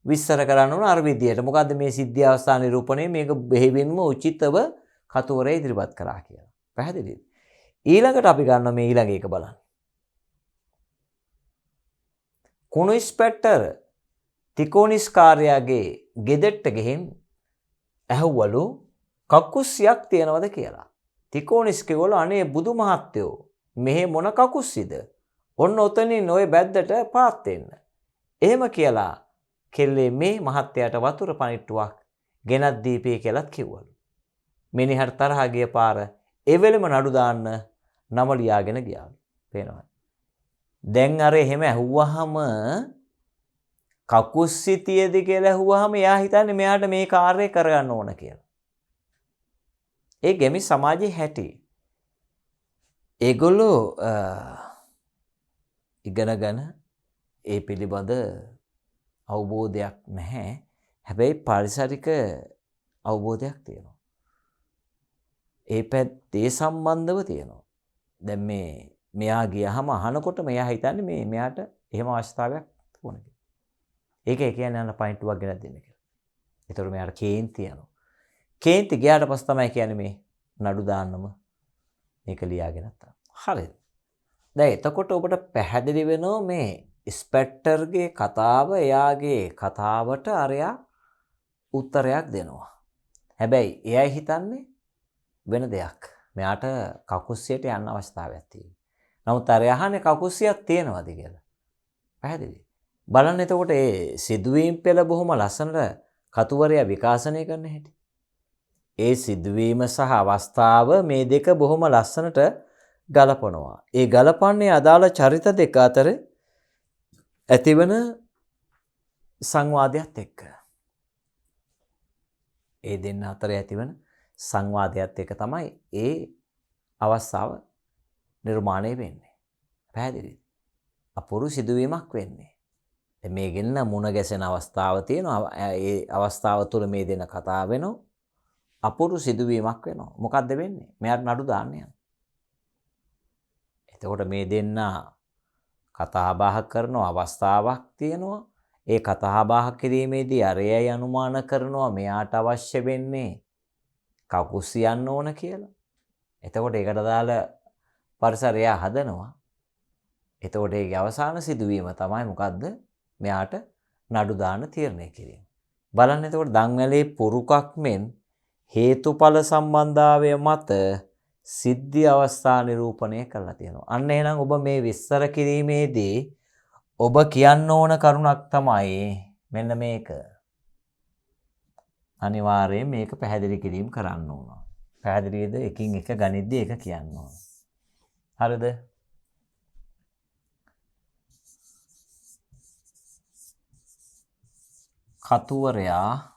විස්තර කරන්න ඕන අර විදිහට. මොකද්ද මේ සිද්ධි අවස්ථා නිරූපණය මේක බෙහෙවින්ම උචිතව කතුවරේ ඉදිරිපත් කරා කියලා. පැහැදිලිද? ඊළඟට අපි ගන්න මේ ඊළඟ එක බලන්න. කුණු ස්පැට්ටර් තිකෝනිස්කාරයාගේ ගෙදෙට්ට ගෙහින් ඇහුවලු කකුස්සියක් තියනවද කියලා. තිකෝනිස් කිව්වලු අනේ බුදු මහත්තයෝ මෙහෙ මොන කකුස්සිද? ඔන්න ඔතනින් ওই බැද්දට පාත් වෙන්න. එහෙම කියලා කෙල්ලේ මේ මහත්තයාට වතුර පනිට්ටුවක් ගෙනත් දීපේ කියලාත් කිව්වලු. මිනිහට තරහ ගිය පාර එවෙලම නඩු දාන්න නම ලියාගෙන ගියාලු. පේනවද? දැන් අර එහෙම ඇහුවහම කකුස්සි තියද කියලා ඇහුවහම එයා හිතන්නේ මෙයාට මේ කාර්යය කරගන්න ඕන කියලා. ඒ ගැමි සමාජයේ හැටි. ඒගොල්ලෝ ඉගෙනගෙන ඒ පිළිබඳ අවබෝධයක් නැහැ. හැබැයි පාරිසරික අවබෝධයක් තියෙනවා. ඒ පැත්තේ සම්බන්ධව තියෙනවා. දැන් මෙයා ගියහම අහනකොට මෙයා හිතන්නේ මෙයාට එහෙම අවස්ථාවක් ඕන කියලා. ඒක කියන්නේ අන්න පොයින්ට්ුවක් ගෙනත් දෙන්න කියලා. ඒතකොට මෙයාට කේන්ති යනවා. කේන්ති ගියාට පස්සේ තමයි කියන්නේ මේ නඩු දාන්නම මේක ලියාගෙනත් තා. හරිද? දැන් එතකොට ඔබට පැහැදිලි වෙනවා මේ ස්පෙක්ටර්ගේ කතාව එයාගේ කතාවට අරයා උත්තරයක් දෙනවා. හැබැයි එයයි හිතන්නේ වෙන දෙයක්. මෙයාට කකුස්සියට යන්න අවස්ථාවක් තියෙනවා. නමුත් අර යහනේ කකුස්සියක් තියෙනවද කියලා. පැහැදිලි. බලන්න එතකොට ඒ සිදුවීම් පෙළ බොහොම ලස්සනට කතුවරයා විකාශනය කරන්න හැටි. ඒ සිදුවීම සහ අවස්ථාව මේ දෙක බොහොම ලස්සනට ගලපනවා. ඒ ගලපන්නේ අදාළ චරිත දෙක අතර ඇතිවන සංවාදයක් එක්ක. ඒ දෙන්න අතර ඇතිවන සංවාදයක් එක්ක තමයි ඒ අවස්ථාව නිර්මාණය වෙන්නේ. පැහැදිලිද? අපූර්ව සිදුවීමක් වෙන්නේ. මේ ගෙන්න මුණ ගැසෙන අවස්ථාව තියෙනවා. ඒ අවස්ථාව තුළ මේ දෙන කතා වෙනවා. අපූර්ව සිදුවීමක් වෙනවා. මොකද්ද වෙන්නේ? මෙයාට නඩු දාන්න යනවා. එතකොට මේ දෙන්න කතා බහ කරන අවස්ථාවක් තියෙනවා. ඒ කතා බහ කිරීමේදී අරයයි අනුමාන කරනවා මෙයාට අවශ්‍ය වෙන්නේ කකුසියන්න ඕන කියලා. එතකොට ඒකට දාලා පරිසරය හදනවා. එතකොට ඒකේ අවසාන සිදුවීම තමයි මොකද්ද? මෙයාට නඩු දාන්න තීරණය කිරීම. බලන්න එතකොට දන්වැලේ පුරුකක් මෙන් හේතුඵල සම්බන්ධාවය මත සිද්ධි අවස්ථා නිරූපණය කරලා තියෙනවා. අන්න එහෙනම් ඔබ මේ විස්තර කිරීමේදී ඔබ කියන්න ඕන කරුණක් තමයි මෙන්න මේක. අනිවාර්යයෙන් මේක පැහැදිලි කිරීම කරන්න ඕන. පැහැදිලිද? එකින් එක ගනිද්දී ඒක කියන්න ඕන. හරිද? කතුවරයා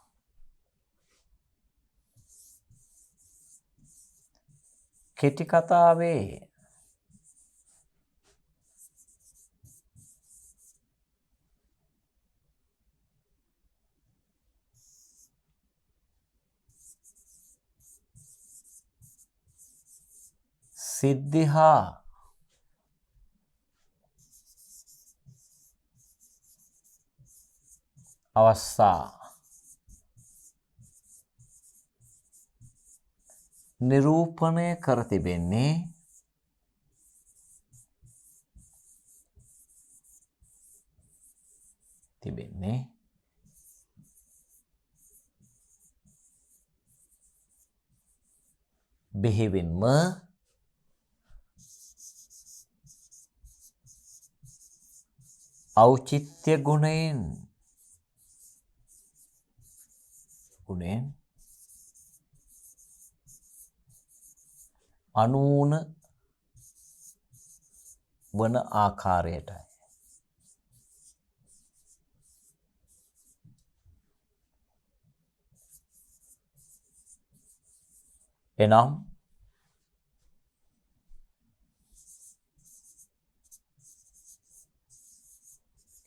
කෙටි කතාවේ සිද්ධි හා අවස්ථා නිරූපණය කර තිබෙන්නේ බෙහෙවින්ම ඖචිත්‍ය ගුණයෙන් අනූන වන ආකාරයටයි. එනම්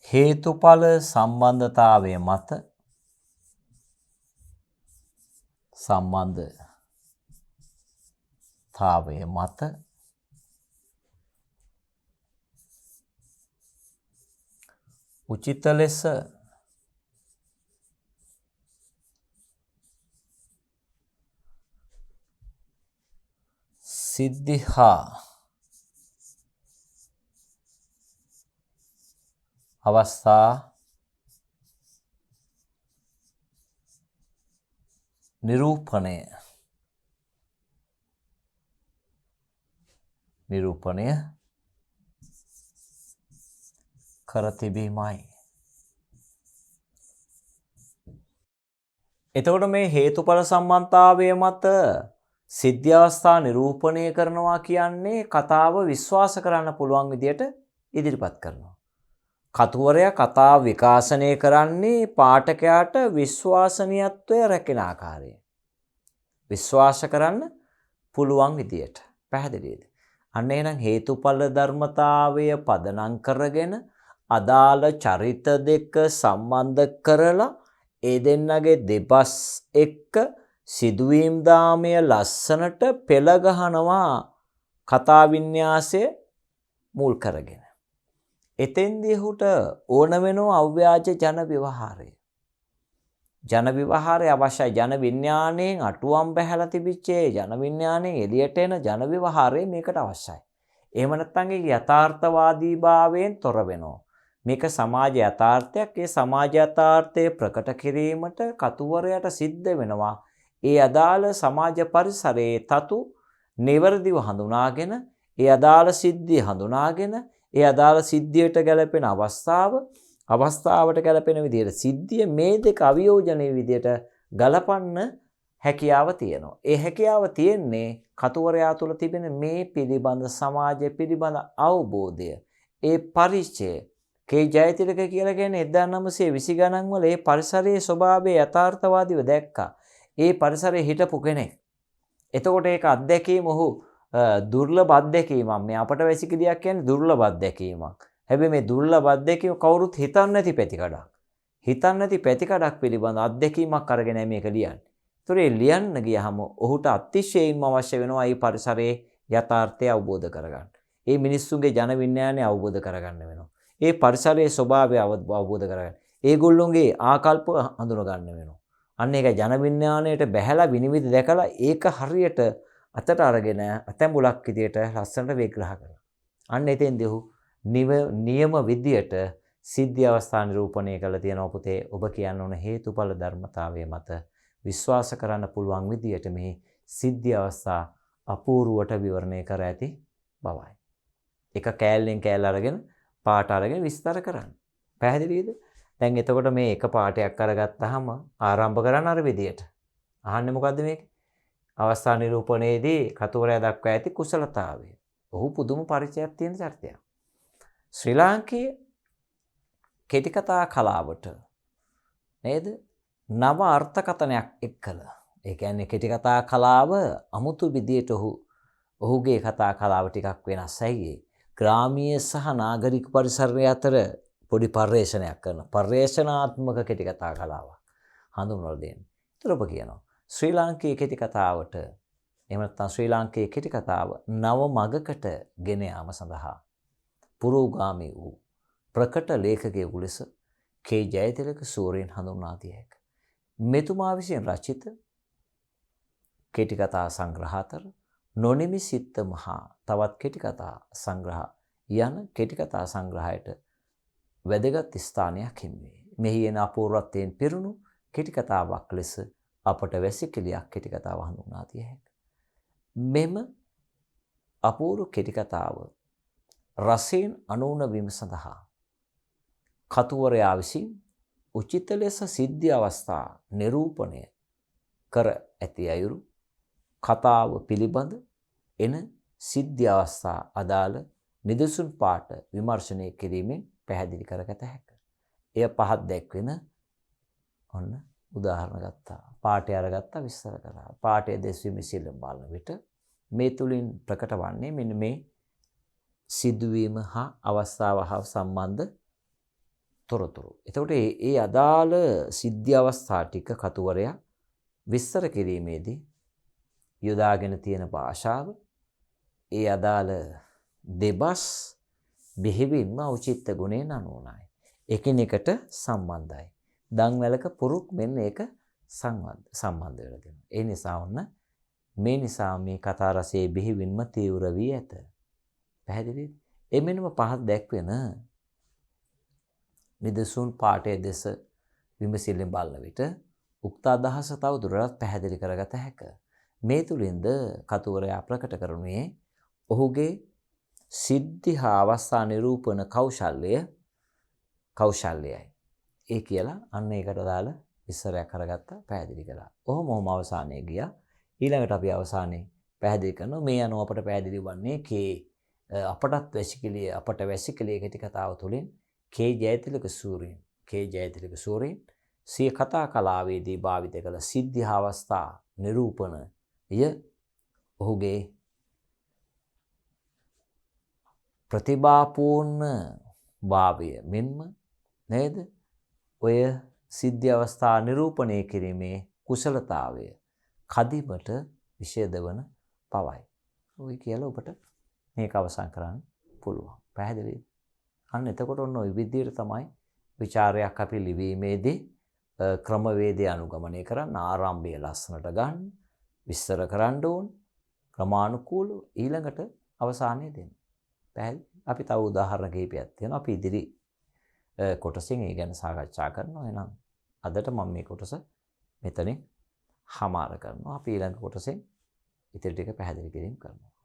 හේතුඵල සම්බන්ධතාවය මත උචිත ලෙස සිද්ධි හා අවස්ථා නිරූපණය කර තිබීමයි. එතකොට මේ හේතුඵල සම්බන්ධතාවය මත සිද්ධි අවස්ථා නිරූපණය කරනවා කියන්නේ කතාව විශ්වාස කරන්න පුළුවන් විදියට ඉදිරිපත් කරනවා. කතුවරයා කතාව විකාශනය කරන්නේ පාඨකයාට විශ්වාසනීයත්වය රැකෙන ආකාරයෙන්. විශ්වාස කරන්න පුළුවන් විදියට. පැහැදිලිද? අන්න එහෙනම් හේතුඵල ධර්මතාවය පදනම් කරගෙන අදාළ චරිත දෙක සම්බන්ධ කරලා ඒ දෙන්නගේ දෙපස් එක්ක සිදුවීම් දාමය ලස්සනට පෙළ ගහනවා කතා වින්‍යාසය මුල් කරගෙන. එතෙන්දී ඔහුට ඕන වෙනවා අව්‍යාජ ජන විවහාරය. ජන විවහාරය අවශ්‍යයි. ජන විඥාණයෙන් අටුවම් බැහැලා තිබිච්ච ජන විඥාණයෙන් එළියට එන ජන විවහාරය මේකට අවශ්‍යයි. එහෙම නැත්නම් ඒක යථාර්ථවාදීභාවයෙන් තොර වෙනවා. මේක සමාජ යථාර්ථයක්. ඒ සමාජ යථාර්ථය ප්‍රකට කිරීමට කතුවරයට සිද්ධ වෙනවා ඒ අදාළ සමාජ පරිසරයේ තතු නිවර්දිව හඳුනාගෙන ඒ අදාළ සිද්ධිය හඳුනාගෙන ඒ අදාළ සිද්ධියට ගැලපෙන අවස්ථාවට ගැලපෙන විදිහට සිද්ධිය මේ දෙක අවියෝජනීය විදිහට ගලපන්න හැකියාව තියෙනවා. ඒ හැකියාව තියෙන්නේ කතුවරයා තුළ තිබෙන මේ පිළිබඳ සමාජය පිළිබඳ අවබෝධය, ඒ පරිචය. කේ ජයතිලක කියලා කියන්නේ 1920 ගණන් වල ඒ පරිසරයේ ස්වභාවය යථාර්ථවාදීව දැක්කා. ඒ පරිසරයේ හිටපු කෙනෙක්. එතකොට ඒක අත්දැකීම ඔහු දුර්ලභ අත්දැකීමක්. මේ අපට වැසිකිළියක් කියන්නේ දුර්ලභ අත්දැකීමක්. හැබැයි මේ දුර්ලභ අත්දැකීම කවුරුත් හිතන්නේ නැති පැතිකඩක්. හිතන්නේ නැති පැතිකඩක් පිළිබඳ අත්දැකීමක් අරගෙන මේක ලියන්නේ. ඒතොර ඒ ලියන්න ගියහම ඔහුට අතිශයින්ම අවශ්‍ය වෙනවා මේ පරිසරයේ යථාර්ථය අවබෝධ කරගන්න. මේ මිනිස්සුන්ගේ ජන විඥානය අවබෝධ කරගන්න වෙනවා. ඒ පරිසරයේ ස්වභාවය අවබෝධ කරගන්න. ඒගොල්ලොන්ගේ ආකල්ප හඳුන ගන්න වෙනවා. අන්න ඒක ජන විඥාණයට බැහැලා විනිවිද දැකලා ඒක හරියට අතට අරගෙන අතැඹුලක් විදියට ලස්සනට විග්‍රහ කරනවා. අන්න එතෙන්දී ඔහු නියම විදියට සිද්ධි අවස්ථා නිරූපණය කළ තියෙනවා පුතේ. ඔබ කියන්න ඕන හේතුඵල ධර්මතාවය මත විශ්වාස කරන්න පුළුවන් විදියට මේ සිද්ධි අවස්ථා අපූර්වට විවරණය කර ඇති බවයි. එක කෑල්ලෙන් කෑල්ල අරගෙන පාට අරගෙන විස්තර කරන්න. පැහැදිලිද? දැන් එතකොට මේ එක පාටයක් අරගත්තාම ආරම්භ කරන්න අර විදියට. අහන්නේ මොකද්ද මේක? අවස්ථා නිරූපණයේදී කතුවරයා දක්වා ඇති කුසලතාවය. ඔහු පුදුම පරිචයක් තියෙන චරිතයක්. ශ්‍රී ලාංකීය කෙටි කතා කලාවට නේද? නව අර්ථකථනයක් එක්කලා. ඒ කියන්නේ කෙටි කතා කලාව අමුතු විදියට ඔහුගේ කතා කලාව ටිකක් වෙනස්යි. ග්‍රාමීය සහ නාගරික පරිසරය අතර පොඩි පර්යේෂණයක් කරන පර්යේෂණාත්මක කෙටි කතා කලාවක් හඳුන්වලා දෙන්නේ. ඒතර ඔබ කියනවා ශ්‍රී ලාංකීය කෙටි කතාවට එහෙම නැත්නම් ශ්‍රී ලාංකීය කෙටි කතාව නව මගකට ගෙන යාම සඳහා පුරෝගාමී වූ ප්‍රකට ලේඛකයෙකු ලෙස කේ ජයතිලක සූරීන් හඳුන්වා දිය හැකියි. මෙතුමා විසින් රචිත කෙටි කතා සංග්‍රහ අතර නොනිමි සිත්ත මහා තවත් කෙටි කතා සංග්‍රහ යන කෙටි කතා සංග්‍රහයට වැදගත් ස්ථානයක් හිමිවේ. මෙහි එන අපූර්වත්වයෙන් පිරුණු කෙටි කතාවක් ලෙස අපට වැසිකිළියක් කෙටි කතාව හඳුන්වා දිය හැකියි. මෙම අපූර්ව කෙටි කතාව රසයෙන් අනුන වීම සඳහා කතුවරයා විසින් උචිත ලෙස සිද්ධි අවස්ථා නිරූපණය කර ඇති අයුරු කතාව පිළිබඳ එන සිද්ධි අවස්ථා අදාළ නිදසුන් පාට විමර්ශනය කිරීමෙන් පැහැදිලි කරගත හැකියි. එය පහත් දැක්වෙන ඔන්න උදාහරණ ගත්තා. පාඨය අරගත්තා විස්තර කරා. පාඨයේ දෙස්වීම සිල්ලම් බලන විට මේ තුලින් ප්‍රකට වන්නේ මෙන්න මේ සිදුවීම හා අවස්ථාව හා සම්බන්ධ තොරතුරු. එතකොට ඒ අදාළ සිද්ධි අවස්ථා ටික කතුවරයා විස්තර කිරීමේදී යොදාගෙන තියෙන භාෂාව ඒ අදාළ දෙබස් බෙහෙවින්ම ඖචිත්‍ය ගුණයෙන් අනුවණයි. එකිනෙකට සම්බන්ධයි. දන්වැලක පුරුක් මෙන්න ඒක සම්බන්ධ වෙලා තියෙනවා. ඒ නිසා ඔන්න මේ නිසා මේ කතා රසයේ බෙහෙවින්ම තීව්‍ර වී ඇත. පැහැදිලිද? එමෙන්නම පහත් දැක්වෙන නිදසුන් පාඨයේ දෙස විමසිල්ලෙන් බලන විට උක්ත අදහස තව දුරටත් පැහැදිලි කරගත හැකිය. මේ තුලින්ද කතුවරයා ප්‍රකට කරුණේ ඔහුගේ සිද්ධි හා අවස්ථා නිරූපණ කෞශල්‍යයයි. ඒ කියලා අන්න ඒකට දාලා විස්තරයක් කරගත්තා පැහැදිලි කළා. ඔහොම අවසානයේ ගියා. ඊළඟට අපි අවසානයේ පැහැදිලි කරනවා මේ අනුව අපට පැහැදිලි වන්නේ අපට වැසිකිළිය කෙටි කතාව තුළින් කේ ජයතිලක සූරීන් සිය කතා කලාවේදී භාවිත කළ සිද්ධි අවස්ථා නිරූපණය ඔහුගේ ප්‍රතිභාපූර්ණ භාවය මෙන්ම නේද? ඔය සිද්ධි අවස්ථා නිරූපණය කිරීමේ කුසලතාවය කදිමට විශේෂවන පවයි. ඔය කියලා ඔබට මේක අවසන් කරන්න පුළුවන්. පැහැදිලිද? අන්න එතකොට ඔන්න ওই විදිහට තමයි ਵਿਚාරයක් අපි ලිවීමේදී ක්‍රමවේදය අනුගමනය කරන්න. ආරම්භය ලස්සනට ගන්න, විස්තර කරන්න ඕන, ක්‍රමානුකූලව ඊළඟට අවසානයේ දෙන්න. පැහැදිලි? අපි තව උදාහරණ කිහිපයක් තියෙනවා. අපි ඉදිරි කොටසෙන් ඒ ගැන සාකච්ඡා කරනවා. එහෙනම් අදට මම මේ කොටස මෙතනින් හමාර කරනවා. අපි ඊළඟ කොටසෙන් ඉතිරි ටික පැහැදිලි කිරීම කරනවා.